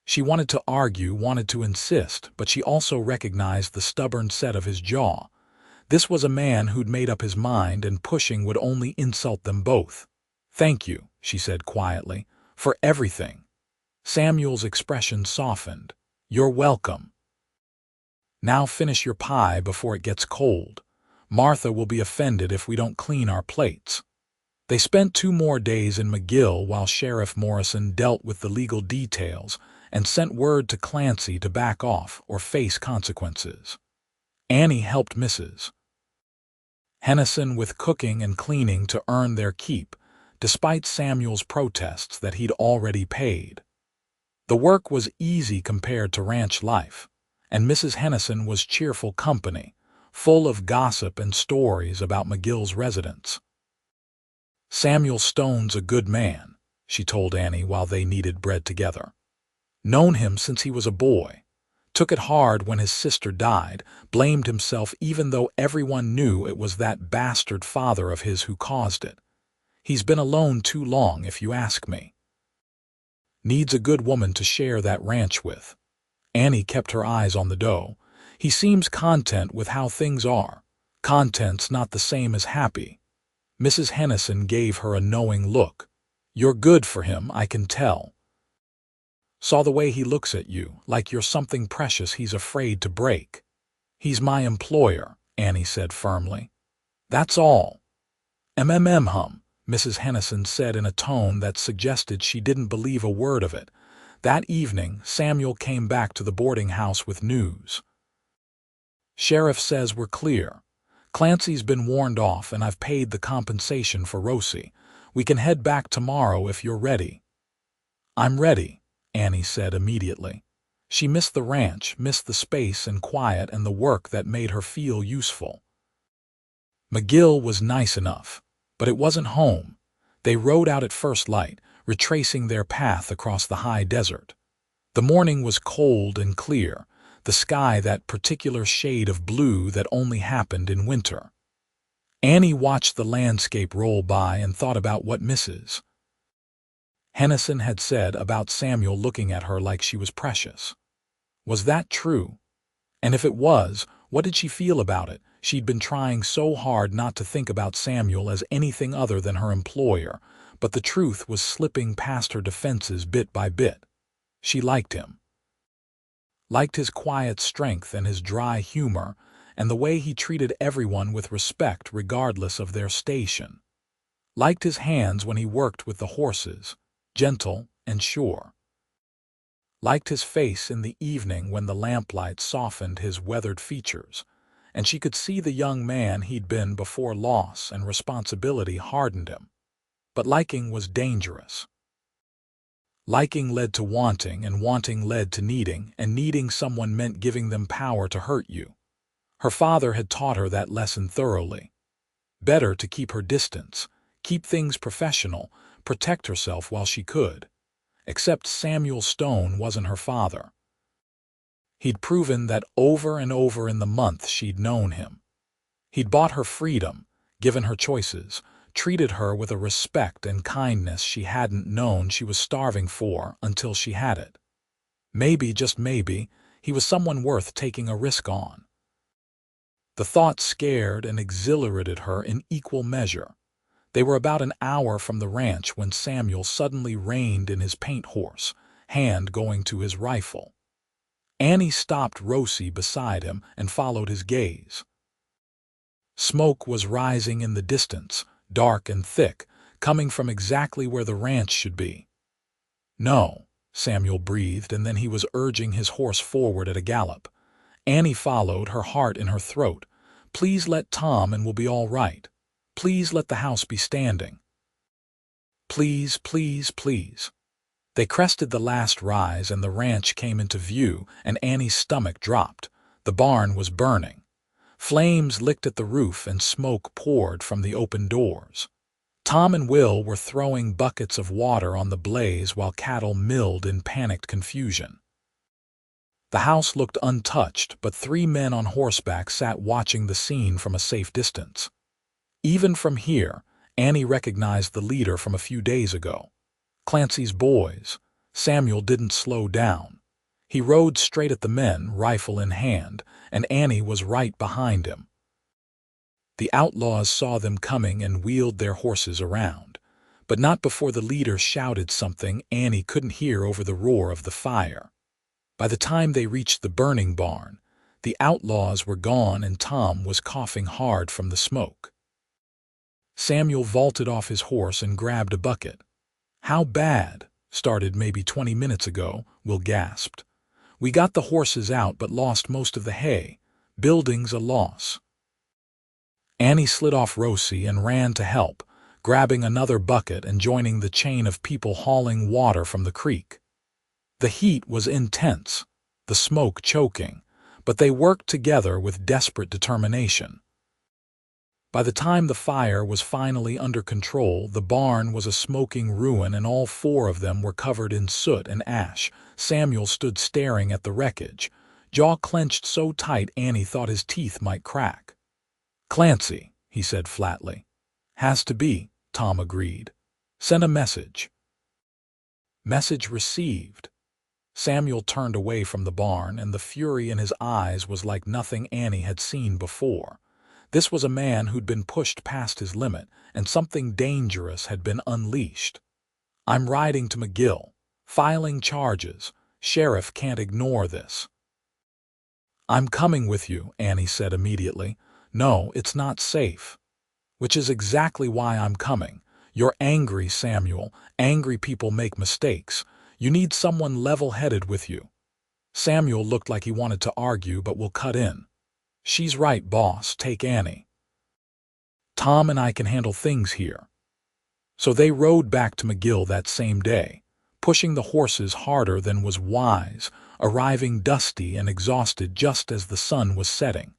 She wanted to argue, wanted to insist, but she also recognized the stubborn set of his jaw. This was a man who'd made up his mind, and pushing would only insult them both. Thank you, she said quietly, for everything. Samuel's expression softened. You're welcome. Now finish your pie before it gets cold. Martha will be offended if we don't clean our plates. They spent 2 more days in McGill while Sheriff Morrison dealt with the legal details and sent word to Clancy to back off or face consequences. Annie helped Mrs. Hennison with cooking and cleaning to earn their keep, despite Samuel's protests that he'd already paid. The work was easy compared to ranch life, and Mrs. Hennison was cheerful company, full of gossip and stories about McGill's residents. Samuel Stone's a good man, she told Annie while they kneaded bread together. Known him since he was a boy. Took it hard when his sister died, blamed himself even though everyone knew it was that bastard father of his who caused it. He's been alone too long, if you ask me. Needs a good woman to share that ranch with. Annie kept her eyes on the dough. He seems content with how things are. Content's not the same as happy. Mrs. Hennison gave her a knowing look. You're good for him, I can tell. Saw the way he looks at you, like you're something precious he's afraid to break. He's my employer, Annie said firmly. That's all. Hum, Mrs. Hennison said in a tone that suggested she didn't believe a word of it. That evening, Samuel came back to the boarding house with news. Sheriff says we're clear. Clancy's been warned off and I've paid the compensation for Rosie. We can head back tomorrow if you're ready. I'm ready, Annie said immediately. She missed the ranch, missed the space and quiet and the work that made her feel useful. McGill was nice enough, but it wasn't home. They rode out at first light, retracing their path across the high desert. The morning was cold and clear, the sky that particular shade of blue that only happened in winter. Annie watched the landscape roll by and thought about what Mrs. Hennison had said about Samuel looking at her like she was precious. Was that true? And if it was, what did she feel about it? She'd been trying so hard not to think about Samuel as anything other than her employer, but the truth was slipping past her defenses bit by bit. She liked him. Liked his quiet strength and his dry humor, and the way he treated everyone with respect regardless of their station. Liked his hands when he worked with the horses, gentle and sure. Liked his face in the evening when the lamplight softened his weathered features, and she could see the young man he'd been before loss and responsibility hardened him. But liking was dangerous. Liking led to wanting, and wanting led to needing, and needing someone meant giving them power to hurt you. Her father had taught her that lesson thoroughly. Better to keep her distance, keep things professional, protect herself while she could. Except Samuel Stone wasn't her father. He'd proven that over and over in the month she'd known him. He'd bought her freedom, given her choices, treated her with a respect and kindness she hadn't known she was starving for until she had it. Maybe, just maybe, he was someone worth taking a risk on. The thought scared and exhilarated her in equal measure. They were about an hour from the ranch when Samuel suddenly reined in his paint horse, hand going to his rifle. Annie stopped Rosie beside him and followed his gaze. Smoke was rising in the distance, dark and thick, coming from exactly where the ranch should be. "No," Samuel breathed, and then he was urging his horse forward at a gallop. Annie followed, her heart in her throat. "Please let Tom and we'll be all right. Please let the house be standing. Please, please, please." They crested the last rise and the ranch came into view, and Annie's stomach dropped. The barn was burning. Flames licked at the roof and smoke poured from the open doors. Tom and Will were throwing buckets of water on the blaze while cattle milled in panicked confusion. The house looked untouched, but 3 men on horseback sat watching the scene from a safe distance. Even from here, Annie recognized the leader from a few days ago. Clancy's boys. Samuel didn't slow down. He rode straight at the men, rifle in hand, and Annie was right behind him. The outlaws saw them coming and wheeled their horses around, but not before the leader shouted something Annie couldn't hear over the roar of the fire. By the time they reached the burning barn, the outlaws were gone and Tom was coughing hard from the smoke. Samuel vaulted off his horse and grabbed a bucket. "How bad?" "Started maybe 20 minutes ago," Will gasped. "We got the horses out but lost most of the hay. Building's a loss." Annie slid off Rosie and ran to help, grabbing another bucket and joining the chain of people hauling water from the creek. The heat was intense, the smoke choking, but they worked together with desperate determination. By the time the fire was finally under control, the barn was a smoking ruin and all 4 of them were covered in soot and ash. Samuel stood staring at the wreckage, jaw clenched so tight Annie thought his teeth might crack. "Clancy," he said flatly. "Has to be," Tom agreed. "Send a message." Message received. Samuel turned away from the barn, and the fury in his eyes was like nothing Annie had seen before. This was a man who'd been pushed past his limit, and something dangerous had been unleashed. "I'm riding to McGill. Filing charges. Sheriff can't ignore this." "I'm coming with you," Annie said immediately. "No, it's not safe." "Which is exactly why I'm coming. You're angry, Samuel. Angry people make mistakes. You need someone level-headed with you." Samuel looked like he wanted to argue, but Will cut in. "She's right, boss. Take Annie. Tom and I can handle things here." So they rode back to McGill that same day, pushing the horses harder than was wise, arriving dusty and exhausted just as the sun was setting.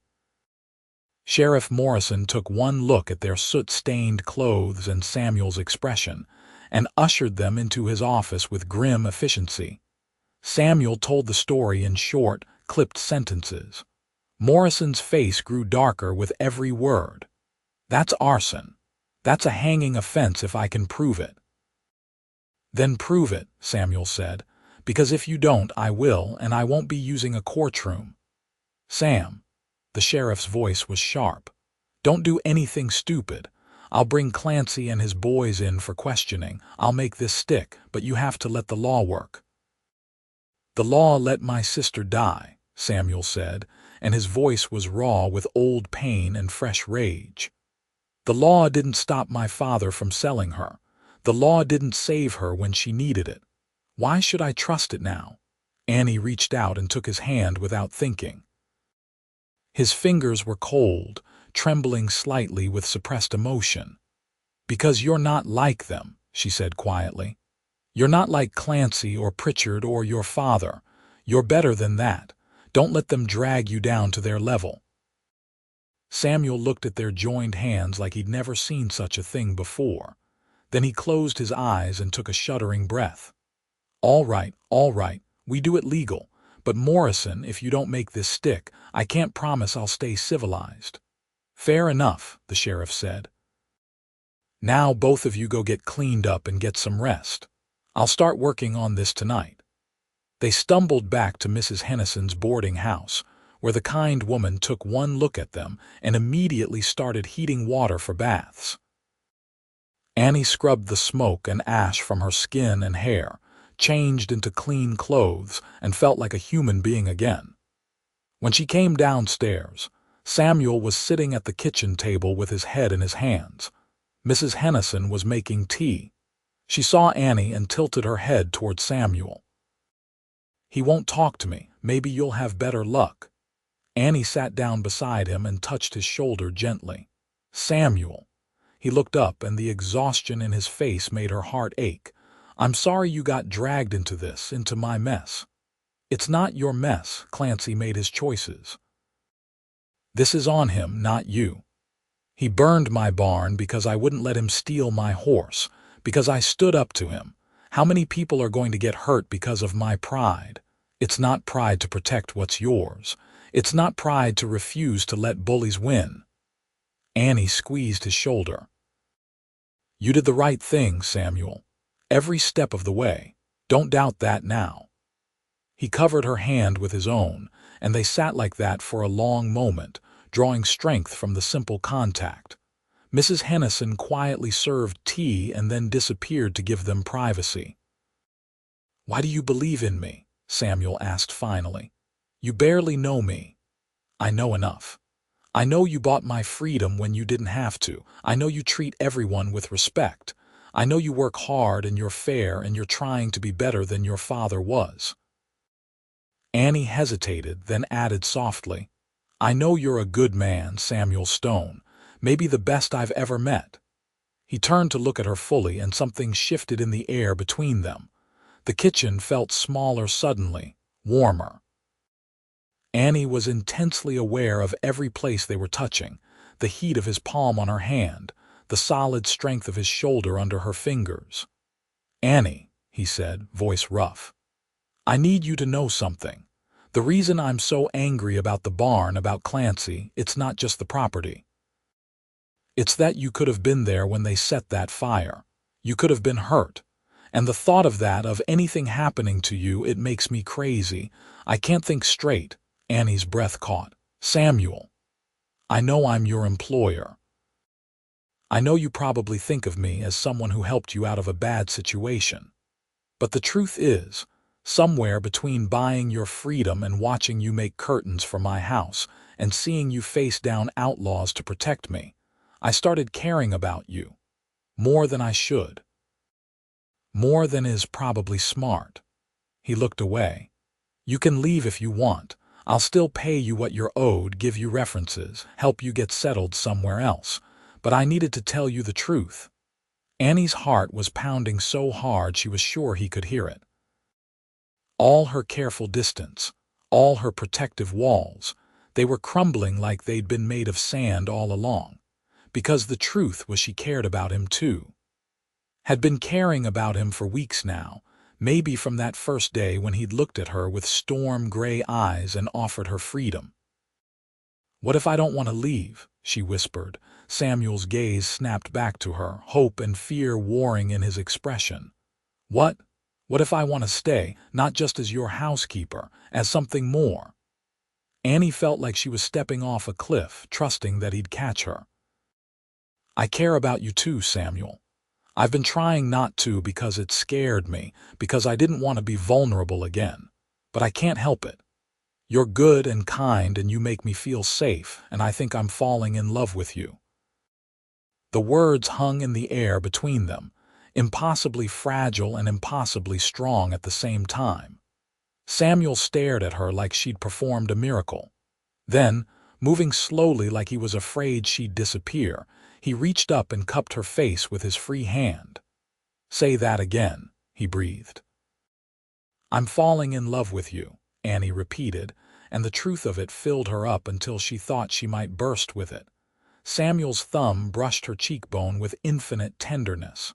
Sheriff Morrison took one look at their soot-stained clothes and Samuel's expression, and ushered them into his office with grim efficiency. Samuel told the story in short, clipped sentences. Morrison's face grew darker with every word. "That's arson. That's a hanging offense if I can prove it." "Then prove it," Samuel said, "because if you don't, I will, and I won't be using a courtroom." "Sam," the sheriff's voice was sharp, "don't do anything stupid. I'll bring Clancy and his boys in for questioning. I'll make this stick, but you have to let the law work." "The law let my sister die," Samuel said, and his voice was raw with old pain and fresh rage. "The law didn't stop my father from selling her. The law didn't save her when she needed it. Why should I trust it now?" Annie reached out and took his hand without thinking. His fingers were cold, trembling slightly with suppressed emotion. "Because you're not like them," she said quietly. "You're not like Clancy or Pritchard or your father. You're better than that. Don't let them drag you down to their level." Samuel looked at their joined hands like he'd never seen such a thing before. Then he closed his eyes and took a shuddering breath. All right, we do it legal. But Morrison, if you don't make this stick, I can't promise I'll stay civilized." "Fair enough," the sheriff said. "Now both of you go get cleaned up and get some rest. I'll start working on this tonight." They stumbled back to Mrs. Hennison's boarding house, where the kind woman took one look at them and immediately started heating water for baths. Annie scrubbed the smoke and ash from her skin and hair, changed into clean clothes, and felt like a human being again. When she came downstairs, Samuel was sitting at the kitchen table with his head in his hands. Mrs. Hennison was making tea. She saw Annie and tilted her head toward Samuel. "He won't talk to me. Maybe you'll have better luck." Annie sat down beside him and touched his shoulder gently. "Samuel." He looked up, and the exhaustion in his face made her heart ache. "I'm sorry you got dragged into this, into my mess." "It's not your mess." Clancy made his choices. "This is on him, not you. He burned my barn because I wouldn't let him steal my horse, because I stood up to him. How many people are going to get hurt because of my pride? It's not pride to protect what's yours. It's not pride to refuse to let bullies win." Annie squeezed his shoulder. "You did the right thing, Samuel. Every step of the way. Don't doubt that now." He covered her hand with his own, and they sat like that for a long moment, drawing strength from the simple contact. Mrs. Hennison quietly served tea and then disappeared to give them privacy. "Why do you believe in me?" Samuel asked finally. "You barely know me." "I know enough. I know you bought my freedom when you didn't have to. I know you treat everyone with respect. I know you work hard and you're fair and you're trying to be better than your father was." Annie hesitated, then added softly, "I know you're a good man, Samuel Stone, maybe the best I've ever met." He turned to look at her fully, and something shifted in the air between them. The kitchen felt smaller suddenly, warmer. Annie was intensely aware of every place they were touching, the heat of his palm on her hand, the solid strength of his shoulder under her fingers. "Annie," he said, voice rough, "I need you to know something. The reason I'm so angry about the barn, about Clancy, it's not just the property. It's that you could have been there when they set that fire. You could have been hurt. And the thought of that, of anything happening to you, it makes me crazy. I can't think straight." Annie's breath caught. "Samuel, I know I'm your employer. I know you probably think of me as someone who helped you out of a bad situation. But the truth is, somewhere between buying your freedom and watching you make curtains for my house and seeing you face down outlaws to protect me, I started caring about you. More than I should. More than is probably smart." He looked away. "You can leave if you want. I'll still pay you what you're owed, give you references, help you get settled somewhere else. But I needed to tell you the truth." Annie's heart was pounding so hard she was sure he could hear it. All her careful distance, all her protective walls, they were crumbling like they'd been made of sand all along. Because the truth was she cared about him too. Had been caring about him for weeks now, maybe from that first day when he'd looked at her with storm-gray eyes and offered her freedom. "What if I don't want to leave?" she whispered. Samuel's gaze snapped back to her, hope and fear warring in his expression. "What? What if I want to stay, not just as your housekeeper, as something more?" Annie felt like she was stepping off a cliff, trusting that he'd catch her. "I care about you too, Samuel. I've been trying not to because it scared me, because I didn't want to be vulnerable again. But I can't help it. You're good and kind and you make me feel safe, and I think I'm falling in love with you." The words hung in the air between them, impossibly fragile and impossibly strong at the same time. Samuel stared at her like she'd performed a miracle. Then, moving slowly like he was afraid she'd disappear, he reached up and cupped her face with his free hand. "Say that again," he breathed. "I'm falling in love with you," Annie repeated, and the truth of it filled her up until she thought she might burst with it. Samuel's thumb brushed her cheekbone with infinite tenderness.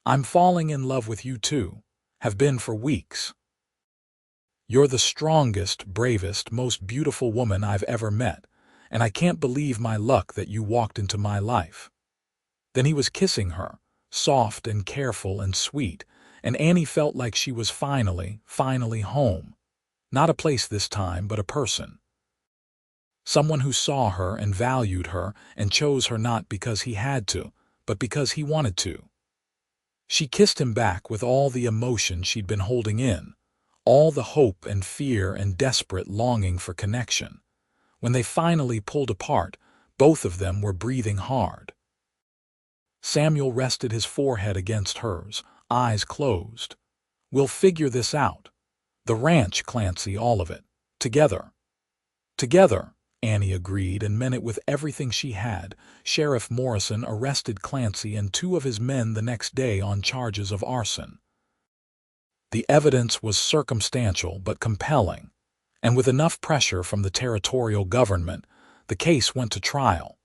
"I'm falling in love with you too. Have been for weeks. You're the strongest, bravest, most beautiful woman I've ever met, and I can't believe my luck that you walked into my life." Then he was kissing her, soft and careful and sweet, and Annie felt like she was finally home. Not a place this time, but a person. Someone who saw her and valued her and chose her not because he had to, but because he wanted to. She kissed him back with all the emotion she'd been holding in, all the hope and fear and desperate longing for connection. When they finally pulled apart, both of them were breathing hard. Samuel rested his forehead against hers, eyes closed. "We'll figure this out. The ranch, Clancy, all of it. Together." "Together," Annie agreed and meant it with everything she had. Sheriff Morrison arrested Clancy and 2 of his men the next day on charges of arson. The evidence was circumstantial but compelling, and with enough pressure from the territorial government, the case went to trial.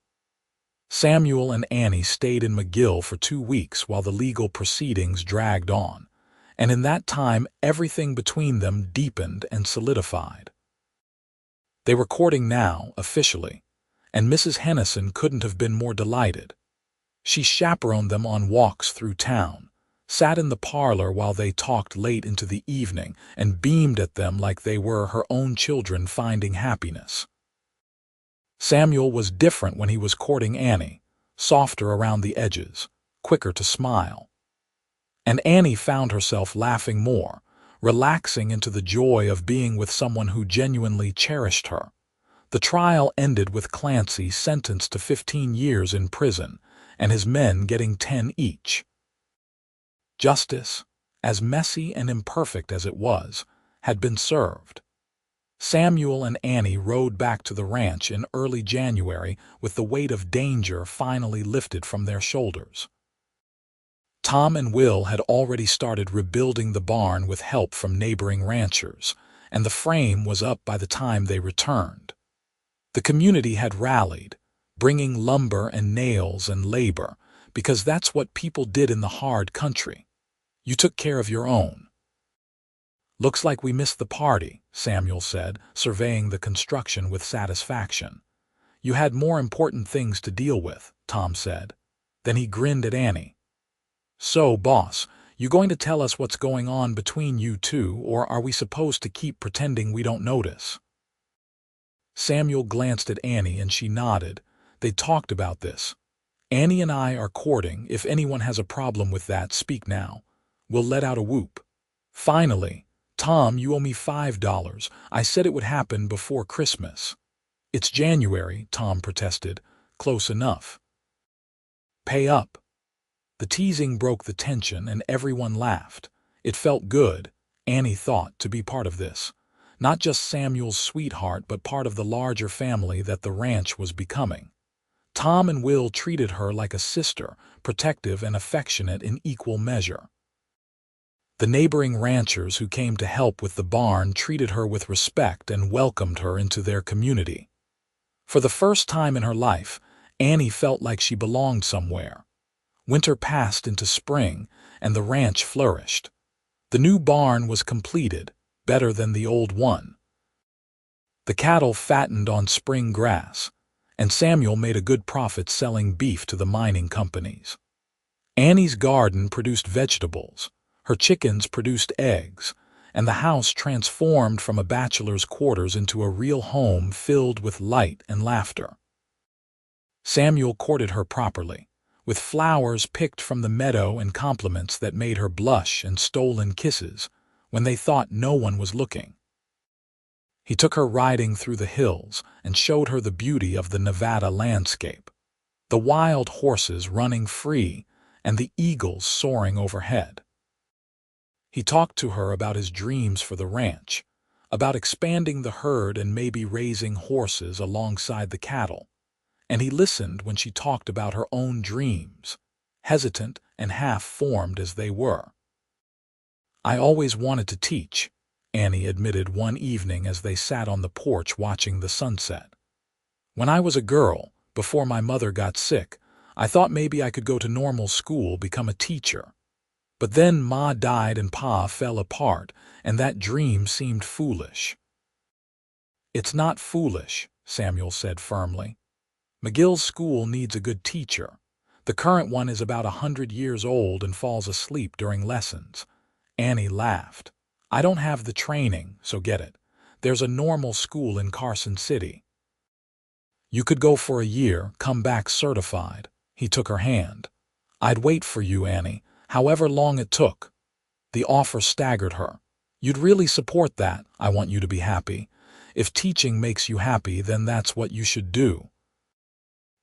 Samuel and Annie stayed in McGill for 2 weeks while the legal proceedings dragged on, and in that time everything between them deepened and solidified. They were courting now, officially, and Mrs. Hennison couldn't have been more delighted. She chaperoned them on walks through town, sat in the parlor while they talked late into the evening, and beamed at them like they were her own children finding happiness. Samuel was different when he was courting Annie, softer around the edges, quicker to smile. And Annie found herself laughing more, relaxing into the joy of being with someone who genuinely cherished her. The trial ended with Clancy sentenced to 15 years in prison, and his men getting 10 each. Justice, as messy and imperfect as it was, had been served. Samuel and Annie rode back to the ranch in early January with the weight of danger finally lifted from their shoulders. Tom and Will had already started rebuilding the barn with help from neighboring ranchers, and the frame was up by the time they returned. The community had rallied, bringing lumber and nails and labor, because that's what people did in the hard country. You took care of your own. "Looks like we missed the party," Samuel said, surveying the construction with satisfaction. "You had more important things to deal with," Tom said. Then he grinned at Annie. "So, boss, you going to tell us what's going on between you two, or are we supposed to keep pretending we don't notice?" Samuel glanced at Annie and she nodded. They talked about this. "Annie and I are courting. If anyone has a problem with that, speak now." We'll let out a whoop. "Finally. Tom, you owe me $5. I said it would happen before Christmas." "It's January," Tom protested. "Close enough." "Pay up." The teasing broke the tension and everyone laughed. It felt good, Annie thought, to be part of this. Not just Samuel's sweetheart, but part of the larger family that the ranch was becoming. Tom and Will treated her like a sister, protective and affectionate in equal measure. The neighboring ranchers who came to help with the barn treated her with respect and welcomed her into their community. For the first time in her life, Annie felt like she belonged somewhere. Winter passed into spring, and the ranch flourished. The new barn was completed, better than the old one. The cattle fattened on spring grass, and Samuel made a good profit selling beef to the mining companies. Annie's garden produced vegetables. Her chickens produced eggs, and the house transformed from a bachelor's quarters into a real home filled with light and laughter. Samuel courted her properly, with flowers picked from the meadow and compliments that made her blush and stolen kisses when they thought no one was looking. He took her riding through the hills and showed her the beauty of the Nevada landscape, the wild horses running free and the eagles soaring overhead. He talked to her about his dreams for the ranch, about expanding the herd and maybe raising horses alongside the cattle, and he listened when she talked about her own dreams, hesitant and half-formed as they were. "I always wanted to teach," Annie admitted one evening as they sat on the porch watching the sunset. "When I was a girl, before my mother got sick, I thought maybe I could go to normal school, become a teacher. But then Ma died and Pa fell apart, and that dream seemed foolish." "It's not foolish," Samuel said firmly. "McGill's school needs a good teacher. The current one is about 100 years old and falls asleep during lessons." Annie laughed. "I don't have the training, so get it. There's a normal school in Carson City." You could go for a year, come back certified. He took her hand. I'd wait for you, Annie, however long it took. The offer staggered her. You'd really support that? I want you to be happy. If teaching makes you happy, then that's what you should do.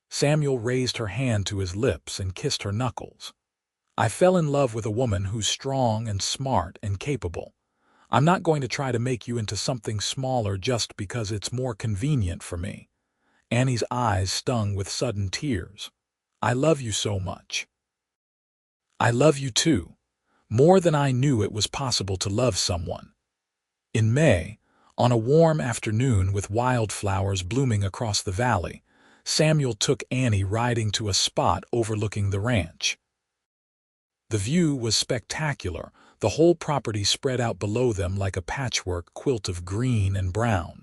Samuel raised her hand to his lips and kissed her knuckles. I fell in love with a woman who's strong and smart and capable. I'm not going to try to make you into something smaller just because it's more convenient for me. Annie's eyes stung with sudden tears. I love you so much. I love you too, more than I knew it was possible to love someone. In May, on a warm afternoon with wildflowers blooming across the valley, Samuel took Annie riding to a spot overlooking the ranch. The view was spectacular, the whole property spread out below them like a patchwork quilt of green and brown.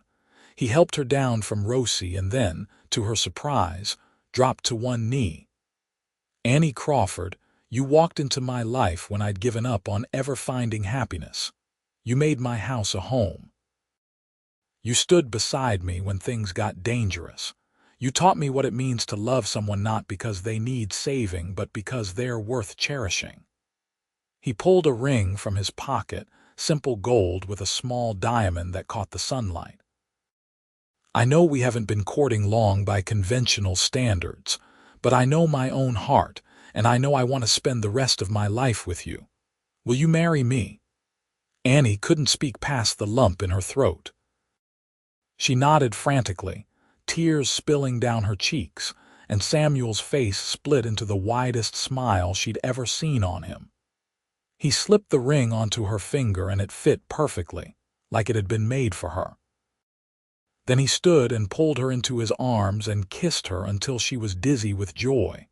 He helped her down from Rosie and then, to her surprise, dropped to one knee. Annie Crawford, you walked into my life when I'd given up on ever finding happiness. You made my house a home. You stood beside me when things got dangerous. You taught me what it means to love someone not because they need saving, but because they're worth cherishing. He pulled a ring from his pocket, simple gold with a small diamond that caught the sunlight. I know we haven't been courting long by conventional standards, but I know my own heart, and I know I want to spend the rest of my life with you. Will you marry me? Annie couldn't speak past the lump in her throat. She nodded frantically, tears spilling down her cheeks, and Samuel's face split into the widest smile she'd ever seen on him. He slipped the ring onto her finger and it fit perfectly, like it had been made for her. Then he stood and pulled her into his arms and kissed her until she was dizzy with joy.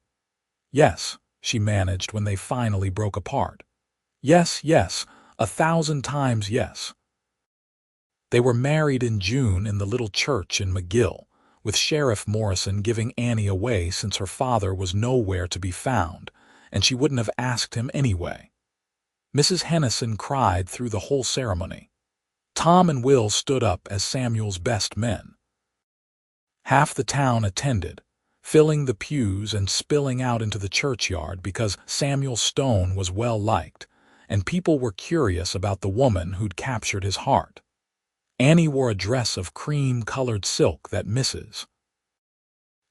Yes, she managed when they finally broke apart. Yes, yes, 1,000 times yes. They were married in June in the little church in McGill, with Sheriff Morrison giving Annie away since her father was nowhere to be found, and she wouldn't have asked him anyway. Mrs. Hennison cried through the whole ceremony. Tom and Will stood up as Samuel's best men. Half the town attended, filling the pews and spilling out into the churchyard because Samuel Stone was well liked, and people were curious about the woman who'd captured his heart. Annie wore a dress of cream-colored silk that Mrs.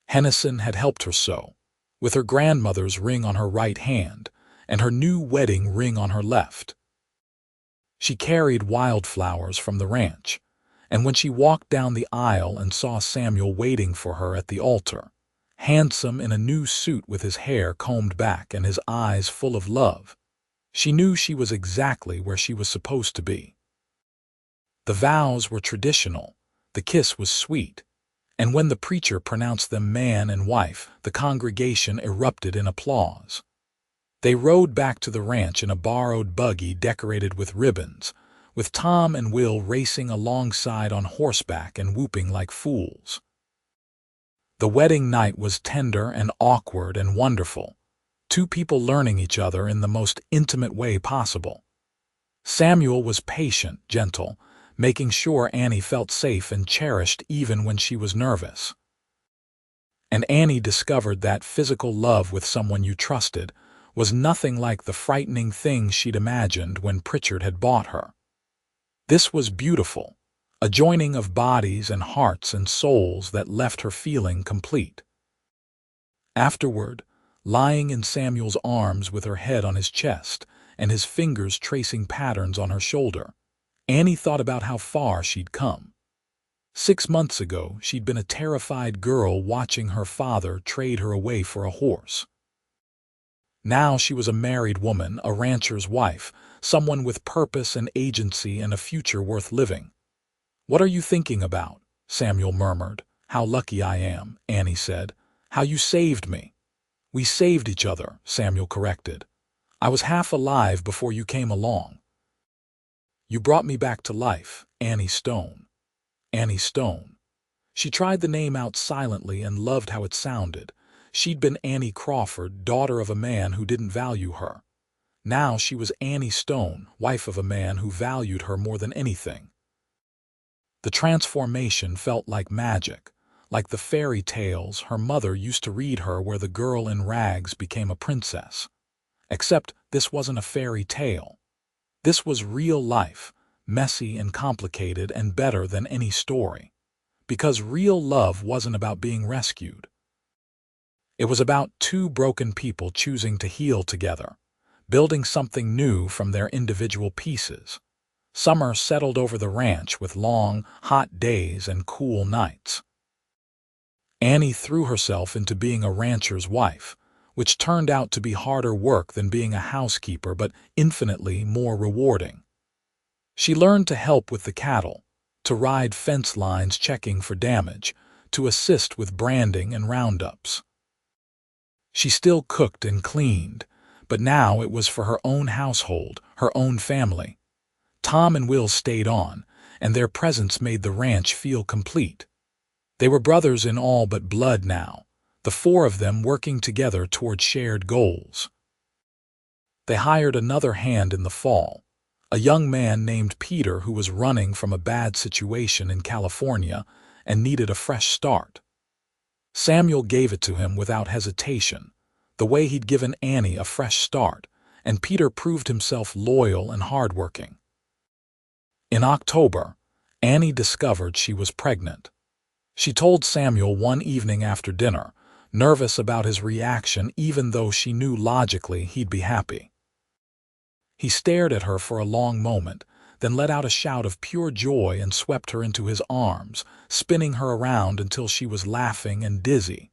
Hennison had helped her sew, with her grandmother's ring on her right hand and her new wedding ring on her left. She carried wildflowers from the ranch, and when she walked down the aisle and saw Samuel waiting for her at the altar, handsome in a new suit with his hair combed back and his eyes full of love, she knew she was exactly where she was supposed to be. The vows were traditional, the kiss was sweet, and when the preacher pronounced them man and wife, the congregation erupted in applause. They rode back to the ranch in a borrowed buggy decorated with ribbons, with Tom and Will racing alongside on horseback and whooping like fools. The wedding night was tender and awkward and wonderful, two people learning each other in the most intimate way possible. Samuel was patient, gentle, making sure Annie felt safe and cherished even when she was nervous. And Annie discovered that physical love with someone you trusted was nothing like the frightening thing she'd imagined when Pritchard had bought her. This was beautiful, a joining of bodies and hearts and souls that left her feeling complete. Afterward, lying in Samuel's arms with her head on his chest and his fingers tracing patterns on her shoulder, Annie thought about how far she'd come. 6 months ago, she'd been a terrified girl watching her father trade her away for a horse. Now she was a married woman, a rancher's wife, someone with purpose and agency and a future worth living. "What are you thinking about?" Samuel murmured. "How lucky I am," Annie said. "How you saved me." "We saved each other," Samuel corrected. "I was half alive before you came along." "You brought me back to life, Annie Stone." Annie Stone. She tried the name out silently and loved how it sounded. She'd been Annie Crawford, daughter of a man who didn't value her. Now she was Annie Stone, wife of a man who valued her more than anything. The transformation felt like magic, Like the fairy tales her mother used to read her where the girl in rags became a princess. Except this wasn't a fairy tale. This was real life, messy and complicated and better than any story. Because real love wasn't about being rescued. It was about two broken people choosing to heal together, building something new from their individual pieces. Summer settled over the ranch with long, hot days and cool nights. Annie threw herself into being a rancher's wife, which turned out to be harder work than being a housekeeper but infinitely more rewarding. She learned to help with the cattle, to ride fence lines checking for damage, to assist with branding and roundups. She still cooked and cleaned, but now it was for her own household, her own family. Tom and Will stayed on, and their presence made the ranch feel complete. They were brothers in all but blood now, the four of them working together toward shared goals. They hired another hand in the fall, a young man named Peter who was running from a bad situation in California and needed a fresh start. Samuel gave it to him without hesitation, the way he'd given Annie a fresh start, and Peter proved himself loyal and hardworking. In October, Annie discovered she was pregnant. She told Samuel one evening after dinner, nervous about his reaction even though she knew logically he'd be happy. He stared at her for a long moment, then let out a shout of pure joy and swept her into his arms, spinning her around until she was laughing and dizzy.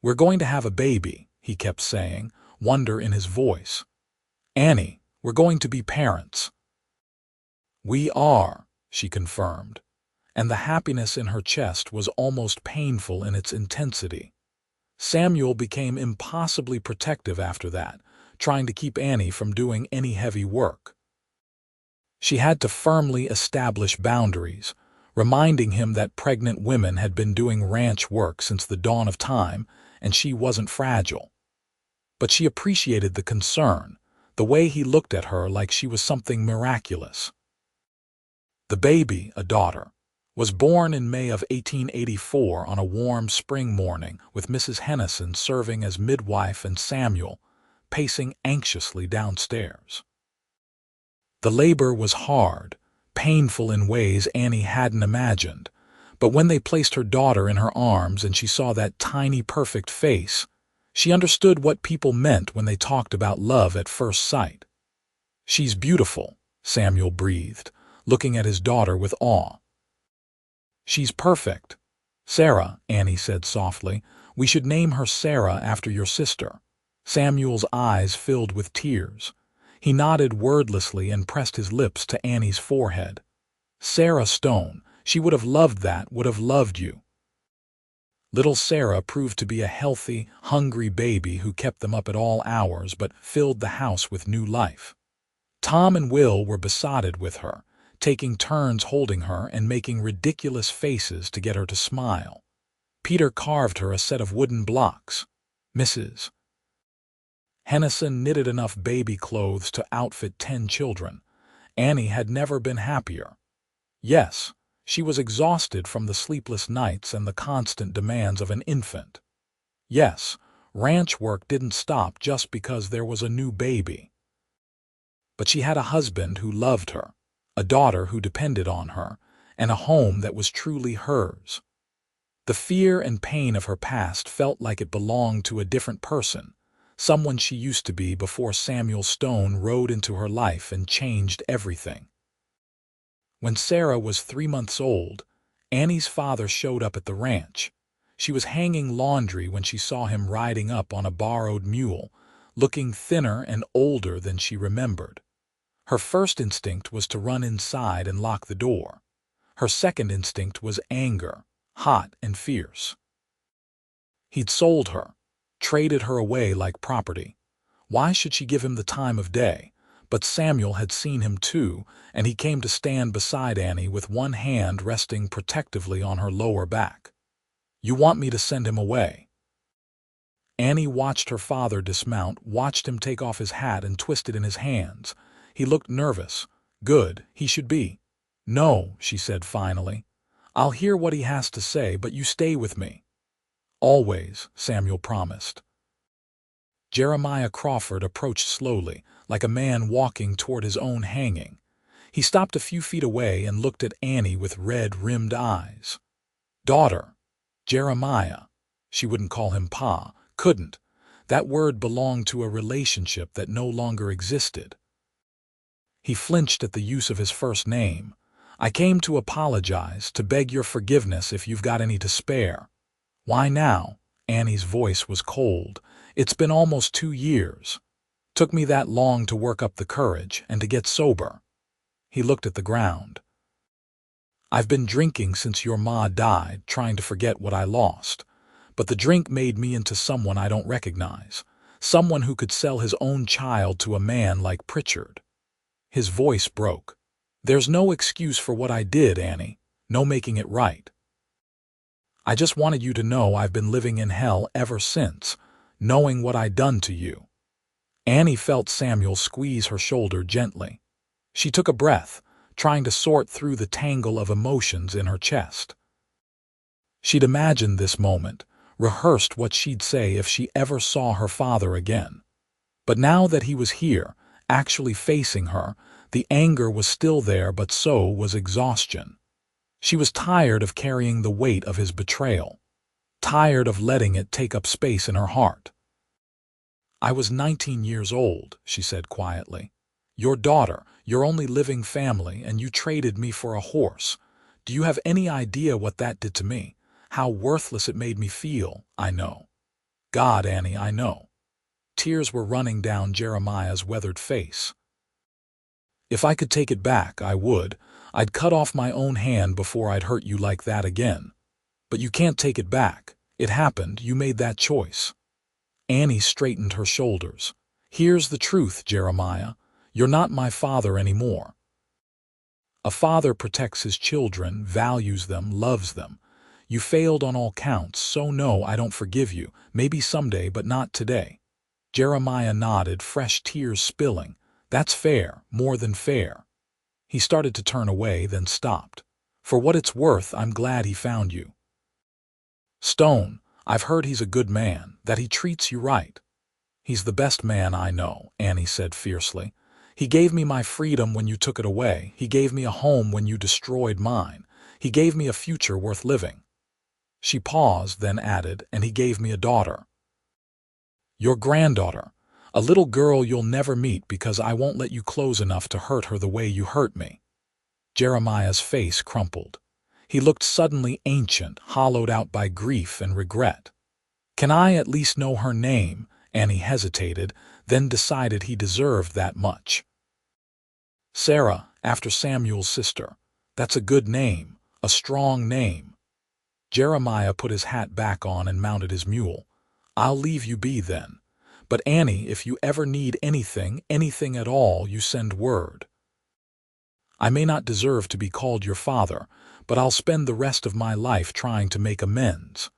"We're going to have a baby," he kept saying, wonder in his voice. "Annie, we're going to be parents." "We are," she confirmed, and the happiness in her chest was almost painful in its intensity. Samuel became impossibly protective after that, trying to keep Annie from doing any heavy work. She had to firmly establish boundaries, reminding him that pregnant women had been doing ranch work since the dawn of time, and she wasn't fragile. But she appreciated the concern, the way he looked at her like she was something miraculous. The baby, a daughter, was born in May of 1884 on a warm spring morning with Mrs. Hennison serving as midwife and Samuel pacing anxiously downstairs. The labor was hard, painful in ways Annie hadn't imagined, but when they placed her daughter in her arms and she saw that tiny perfect face, she understood what people meant when they talked about love at first sight. "She's beautiful," Samuel breathed, looking at his daughter with awe. "She's perfect. Sarah," Annie said softly, "we should name her Sarah after your sister." Samuel's eyes filled with tears. He nodded wordlessly and pressed his lips to Annie's forehead. "Sarah Stone, she would have loved that, would have loved you." Little Sarah proved to be a healthy, hungry baby who kept them up at all hours but filled the house with new life. Tom and Will were besotted with her, taking turns holding her and making ridiculous faces to get her to smile. Peter carved her a set of wooden blocks. Mrs. Hennison knitted enough baby clothes to outfit 10 children. Annie had never been happier. Yes, she was exhausted from the sleepless nights and the constant demands of an infant. Yes, ranch work didn't stop just because there was a new baby. But she had a husband who loved her, a daughter who depended on her, and a home that was truly hers. The fear and pain of her past felt like it belonged to a different person, someone she used to be before Samuel Stone rode into her life and changed everything. When Sarah was 3 months old, Annie's father showed up at the ranch. She was hanging laundry when she saw him riding up on a borrowed mule, looking thinner and older than she remembered. Her first instinct was to run inside and lock the door. Her second instinct was anger, hot and fierce. He'd sold her, traded her away like property. Why should she give him the time of day? But Samuel had seen him too, and he came to stand beside Annie with one hand resting protectively on her lower back. "You want me to send him away?" Annie watched her father dismount, watched him take off his hat and twist it in his hands. He looked nervous. Good, he should be. "No," she said finally. I'll hear what he has to say, but you stay with me. Always, Samuel promised. Jeremiah Crawford approached slowly, like a man walking toward his own hanging. He stopped a few feet away and looked at Annie with red-rimmed eyes. Daughter. Jeremiah. She wouldn't call him Pa, couldn't. That word belonged to a relationship that no longer existed. He flinched at the use of his first name. I came to apologize, to beg your forgiveness if you've got any to spare. Why now? Annie's voice was cold. It's been almost 2 years. Took me that long to work up the courage and to get sober. He looked at the ground. I've been drinking since your ma died, trying to forget what I lost. But the drink made me into someone I don't recognize. Someone who could sell his own child to a man like Pritchard. His voice broke. There's no excuse for what I did, Annie. No making it right. I just wanted you to know I've been living in hell ever since, knowing what I'd done to you. Annie felt Samuel squeeze her shoulder gently. She took a breath, trying to sort through the tangle of emotions in her chest. She'd imagined this moment, rehearsed what she'd say if she ever saw her father again. But now that he was here, actually facing her, the anger was still there, but so was exhaustion. She was tired of carrying the weight of his betrayal, tired of letting it take up space in her heart. I was 19 years old, she said quietly. Your daughter, your only living family, and you traded me for a horse. Do you have any idea what that did to me? How worthless it made me feel, I know. God, Annie, I know. Tears were running down Jeremiah's weathered face. If I could take it back, I would. I'd cut off my own hand before I'd hurt you like that again. But you can't take it back. It happened. You made that choice. Annie straightened her shoulders. Here's the truth, Jeremiah. You're not my father anymore. A father protects his children, values them, loves them. You failed on all counts, so no, I don't forgive you. Maybe someday, but not today. Jeremiah nodded, fresh tears spilling. That's fair, more than fair. He started to turn away, then stopped. For what it's worth, I'm glad he found you. Stone, I've heard he's a good man, that he treats you right. He's the best man I know, Annie said fiercely. He gave me my freedom when you took it away. He gave me a home when you destroyed mine. He gave me a future worth living. She paused, then added, and he gave me a daughter. Your granddaughter. A little girl you'll never meet because I won't let you close enough to hurt her the way you hurt me. Jeremiah's face crumpled. He looked suddenly ancient, hollowed out by grief and regret. Can I at least know her name? Annie hesitated, then decided he deserved that much. Sarah, after Samuel's sister. That's a good name, a strong name. Jeremiah put his hat back on and mounted his mule. I'll leave you be then. But Annie, if you ever need anything at all, you send word. I may not deserve to be called your father, but I'll spend the rest of my life trying to make amends.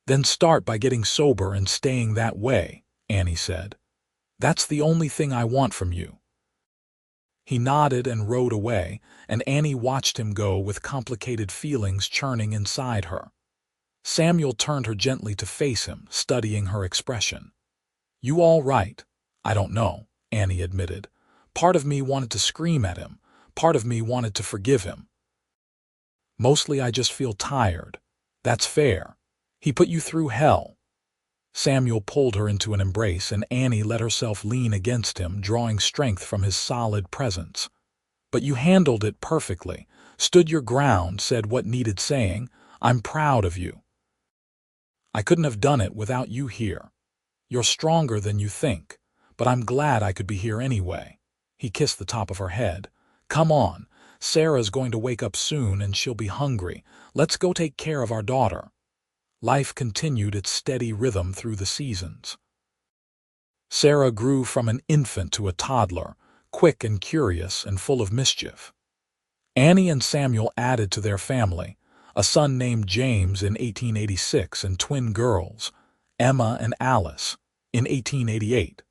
Then start by getting sober and staying that way, Annie said. That's the only thing I want from you. He nodded and rode away, and Annie watched him go with complicated feelings churning inside her. Samuel turned her gently to face him, studying her expression. You all right? I don't know, Annie admitted. Part of me wanted to scream at him. Part of me wanted to forgive him. Mostly I just feel tired. That's fair. He put you through hell. Samuel pulled her into an embrace, and Annie let herself lean against him, drawing strength from his solid presence. But you handled it perfectly, stood your ground, said what needed saying. I'm proud of you. I couldn't have done it without you here. You're stronger than you think, but I'm glad I could be here anyway. He kissed the top of her head. Come on, Sarah's going to wake up soon and she'll be hungry. Let's go take care of our daughter. Life continued its steady rhythm through the seasons. Sarah grew from an infant to a toddler, quick and curious and full of mischief. Annie and Samuel added to their family, a son named James in 1886 and twin girls, Emma and Alice, in 1888.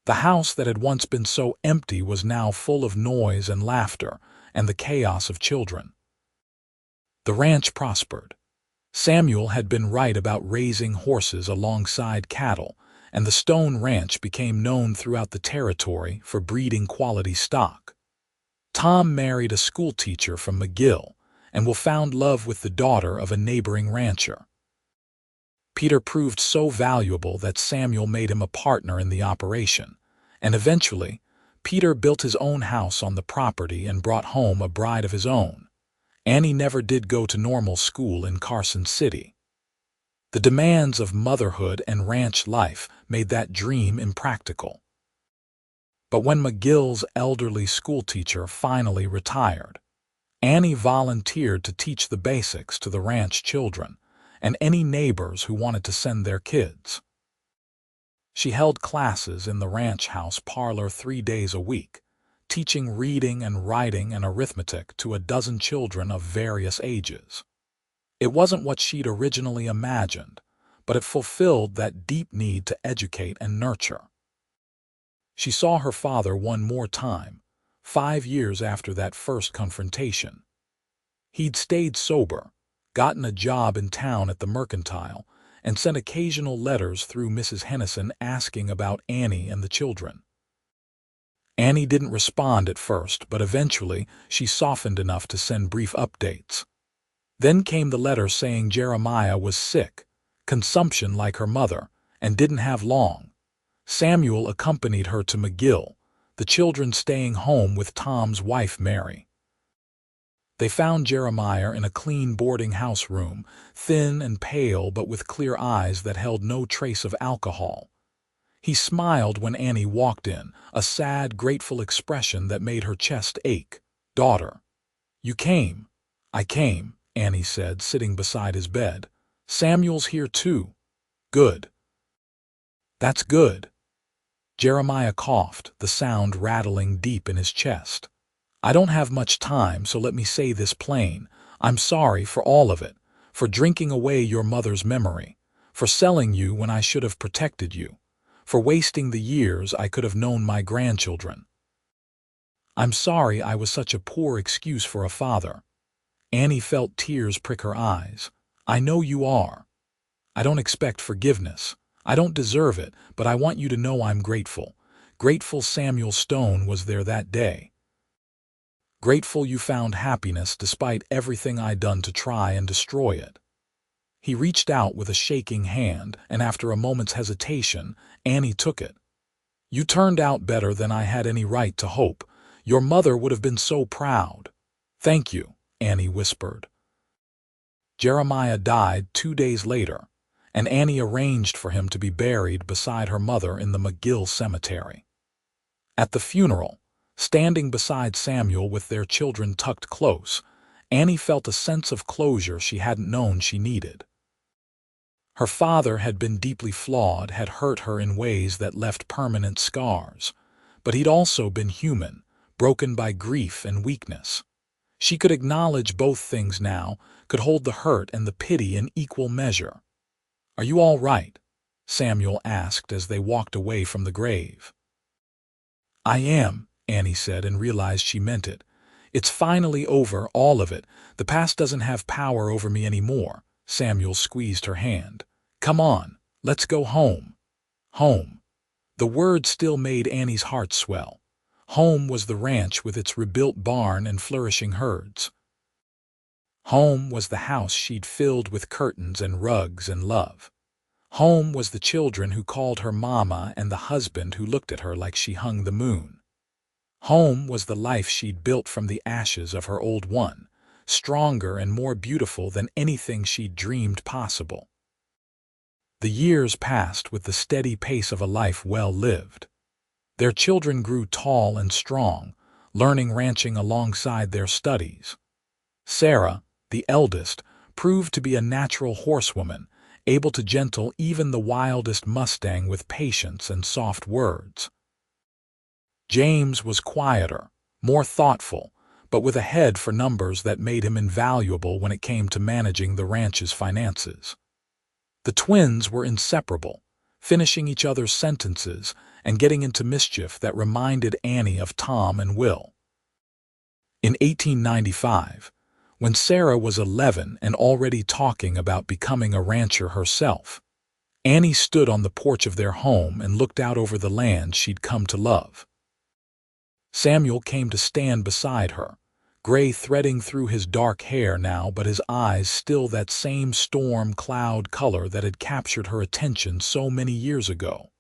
The house that had once been so empty was now full of noise and laughter and the chaos of children. The ranch prospered. Samuel had been right about raising horses alongside cattle, and the Stone Ranch became known throughout the territory for breeding quality stock. Tom married a schoolteacher from McGill, and Will found love with the daughter of a neighboring rancher. Peter proved so valuable that Samuel made him a partner in the operation, and eventually, Peter built his own house on the property and brought home a bride of his own. Annie never did go to normal school in Carson City. The demands of motherhood and ranch life made that dream impractical. But when McGill's elderly schoolteacher finally retired, Annie volunteered to teach the basics to the ranch children and any neighbors who wanted to send their kids. She held classes in the ranch house parlor 3 days a week, teaching reading and writing and arithmetic to a dozen children of various ages. It wasn't what she'd originally imagined, but it fulfilled that deep need to educate and nurture. She saw her father one more time, 5 years after that first confrontation. He'd stayed sober, gotten a job in town at the Mercantile, and sent occasional letters through Mrs. Hennison asking about Annie and the children. Annie didn't respond at first, but eventually she softened enough to send brief updates. Then came the letter saying Jeremiah was sick, consumption like her mother, and didn't have long. Samuel accompanied her to McGill, the children staying home with Tom's wife Mary. They found Jeremiah in a clean boarding house room, thin and pale but with clear eyes that held no trace of alcohol. He smiled when Annie walked in, a sad, grateful expression that made her chest ache. "Daughter, you came." "I came," Annie said, sitting beside his bed. "Samuel's here too." "Good." "That's good." Jeremiah coughed, the sound rattling deep in his chest. "I don't have much time, so let me say this plain. I'm sorry for all of it, for drinking away your mother's memory, for selling you when I should have protected you, for wasting the years I could have known my grandchildren. I'm sorry I was such a poor excuse for a father." Annie felt tears prick her eyes. "I know you are. I don't expect forgiveness. I don't deserve it, but I want you to know I'm grateful. Grateful Samuel Stone was there that day. Grateful you found happiness despite everything I'd done to try and destroy it." He reached out with a shaking hand, and after a moment's hesitation, Annie took it. "You turned out better than I had any right to hope. Your mother would have been so proud." "Thank you," Annie whispered. Jeremiah died 2 days later, and Annie arranged for him to be buried beside her mother in the McGill Cemetery. At the funeral, standing beside Samuel with their children tucked close, Annie felt a sense of closure she hadn't known she needed. Her father had been deeply flawed, had hurt her in ways that left permanent scars, but he'd also been human, broken by grief and weakness. She could acknowledge both things now, could hold the hurt and the pity in equal measure. "Are you all right?" Samuel asked as they walked away from the grave. "I am," Annie said, and realized she meant it. "It's finally over, all of it. The past doesn't have power over me anymore." Samuel squeezed her hand. "Come on, let's go home." Home. The word still made Annie's heart swell. Home was the ranch with its rebuilt barn and flourishing herds. Home was the house she'd filled with curtains and rugs and love. Home was the children who called her mama and the husband who looked at her like she hung the moon. Home was the life she'd built from the ashes of her old one, stronger and more beautiful than anything she'd dreamed possible. The years passed with the steady pace of a life well lived. Their children grew tall and strong, learning ranching alongside their studies. Sarah, the eldest, proved to be a natural horsewoman, able to gentle even the wildest Mustang with patience and soft words. James was quieter, more thoughtful, but with a head for numbers that made him invaluable when it came to managing the ranch's finances. The twins were inseparable, finishing each other's sentences and getting into mischief that reminded Annie of Tom and Will. In 1895, when Sarah was 11 and already talking about becoming a rancher herself. Annie stood on the porch of their home and looked out over the land she'd come to love. Samuel came to stand beside her, gray threading through his dark hair now, but his eyes still that same storm cloud color that had captured her attention so many years ago.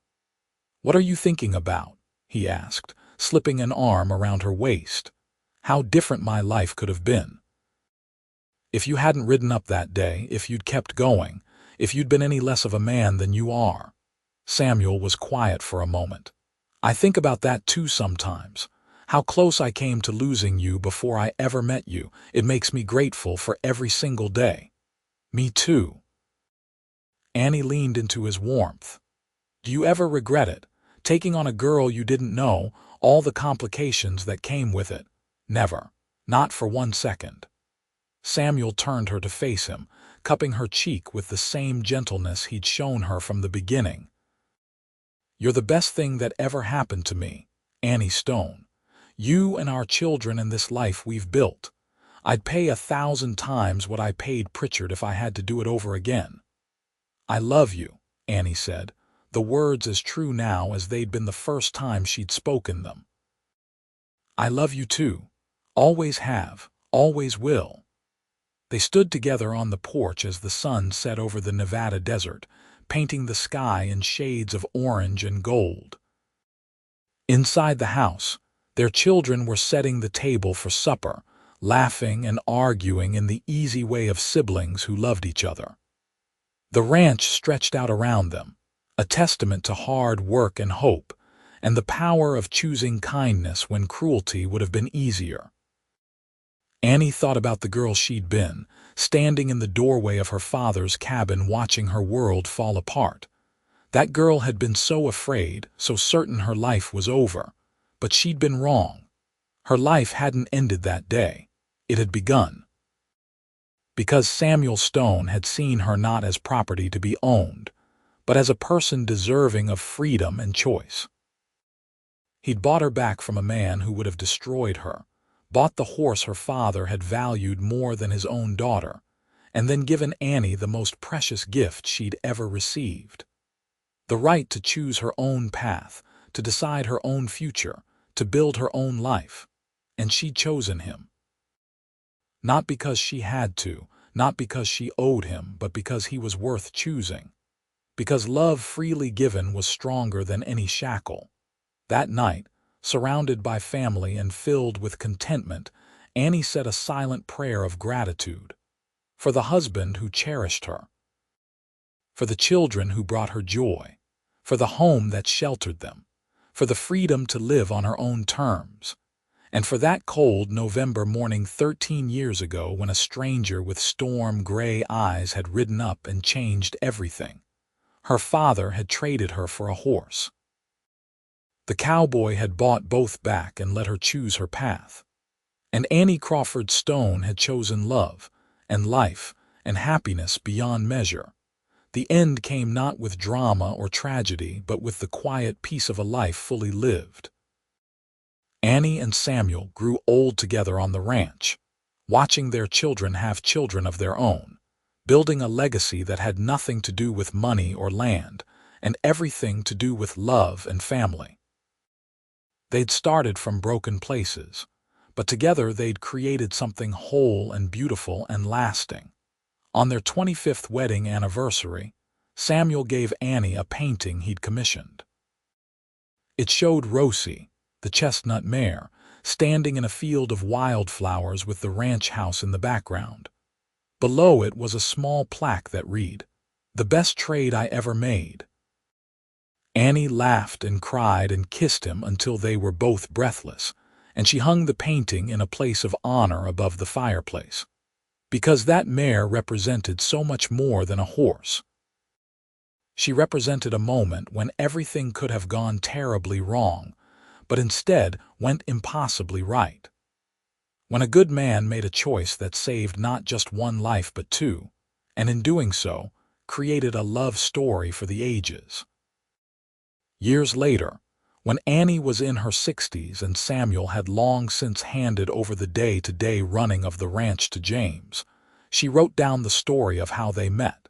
"What are you thinking about?" he asked, slipping an arm around her waist. "How different my life could have been. If you hadn't ridden up that day, if you'd kept going, if you'd been any less of a man than you are." Samuel was quiet for a moment. "I think about that too sometimes. How close I came to losing you before I ever met you. It makes me grateful for every single day." "Me too." Annie leaned into his warmth. "Do you ever regret it? Taking on a girl you didn't know, all the complications that came with it?" "Never. Not for 1 second." Samuel turned her to face him, cupping her cheek with the same gentleness he'd shown her from the beginning. "You're the best thing that ever happened to me, Annie Stone. You and our children and this life we've built. I'd pay 1,000 times what I paid Pritchard if I had to do it over again." "I love you," Annie said, the words as true now as they'd been the first time she'd spoken them. "I love you too. Always have, always will." They stood together on the porch as the sun set over the Nevada desert, painting the sky in shades of orange and gold. Inside the house, their children were setting the table for supper, laughing and arguing in the easy way of siblings who loved each other. The ranch stretched out around them, a testament to hard work and hope, and the power of choosing kindness when cruelty would have been easier. Annie thought about the girl she'd been, standing in the doorway of her father's cabin watching her world fall apart. That girl had been so afraid, so certain her life was over. But she'd been wrong. Her life hadn't ended that day. It had begun. Because Samuel Stone had seen her not as property to be owned, but as a person deserving of freedom and choice. He'd bought her back from a man who would have destroyed her, bought the horse her father had valued more than his own daughter, and then given Annie the most precious gift she'd ever received. The right to choose her own path, to decide her own future, to build her own life. And she'd chosen him. Not because she had to, not because she owed him, but because he was worth choosing. Because love freely given was stronger than any shackle. That night, surrounded by family and filled with contentment, Annie said a silent prayer of gratitude. For the husband who cherished her. For the children who brought her joy. For the home that sheltered them. For the freedom to live on her own terms. And for that cold November morning 13 years ago when a stranger with storm-gray eyes had ridden up and changed everything. Her father had traded her for a horse. The cowboy had bought both back and let her choose her path. And Annie Crawford Stone had chosen love, and life, and happiness beyond measure. The end came not with drama or tragedy, but with the quiet peace of a life fully lived. Annie and Samuel grew old together on the ranch, watching their children have children of their own, building a legacy that had nothing to do with money or land, and everything to do with love and family. They'd started from broken places, but together they'd created something whole and beautiful and lasting. On their 25th wedding anniversary, Samuel gave Annie a painting he'd commissioned. It showed Rosie, the chestnut mare, standing in a field of wildflowers with the ranch house in the background. Below it was a small plaque that read, "The best trade I ever made." Annie laughed and cried and kissed him until they were both breathless, and she hung the painting in a place of honor above the fireplace. Because that mare represented so much more than a horse. She represented a moment when everything could have gone terribly wrong, but instead went impossibly right. When a good man made a choice that saved not just one life but two, and in doing so, created a love story for the ages. Years later, When Annie was in her 60s and Samuel had long since handed over the day-to-day running of the ranch to James, she wrote down the story of how they met.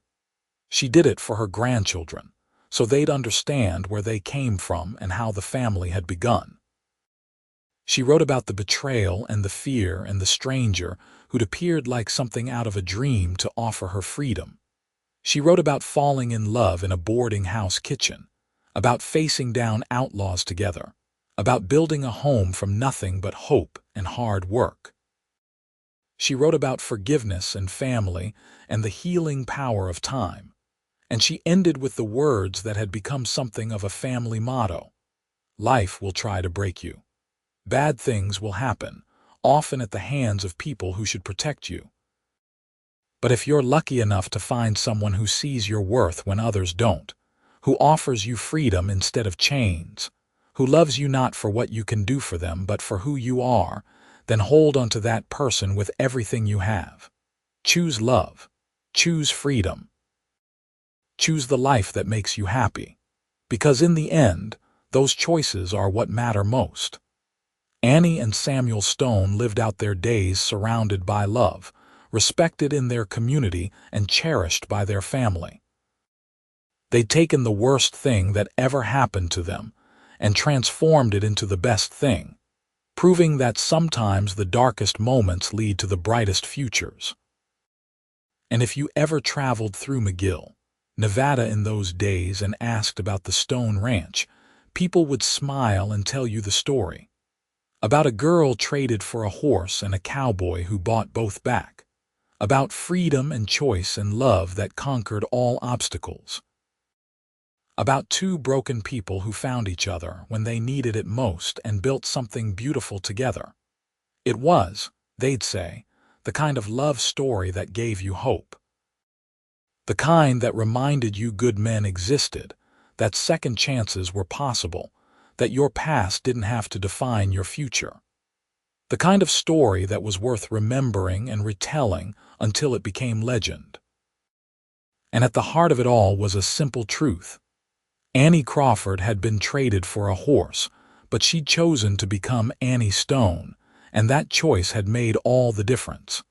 She did it for her grandchildren, so they'd understand where they came from and how the family had begun. She wrote about the betrayal and the fear and the stranger who'd appeared like something out of a dream to offer her freedom. She wrote about falling in love in a boarding house kitchen, about facing down outlaws together, about building a home from nothing but hope and hard work. She wrote about forgiveness and family and the healing power of time, and she ended with the words that had become something of a family motto: life will try to break you. Bad things will happen, often at the hands of people who should protect you. But if you're lucky enough to find someone who sees your worth when others don't, who offers you freedom instead of chains, who loves you not for what you can do for them but for who you are, then hold on to that person with everything you have. Choose love. Choose freedom. Choose the life that makes you happy. Because in the end, those choices are what matter most. Annie and Samuel Stone lived out their days surrounded by love, respected in their community and cherished by their family. They'd taken the worst thing that ever happened to them and transformed it into the best thing, proving that sometimes the darkest moments lead to the brightest futures. And if you ever traveled through McGill, Nevada in those days and asked about the Stone Ranch, people would smile and tell you the story. About a girl traded for a horse and a cowboy who bought both back. About freedom and choice and love that conquered all obstacles. About two broken people who found each other when they needed it most and built something beautiful together. It was, they'd say, the kind of love story that gave you hope. The kind that reminded you good men existed, that second chances were possible, that your past didn't have to define your future. The kind of story that was worth remembering and retelling until it became legend. And at the heart of it all was a simple truth. Annie Crawford had been traded for a horse, but she'd chosen to become Annie Stone, and that choice had made all the difference.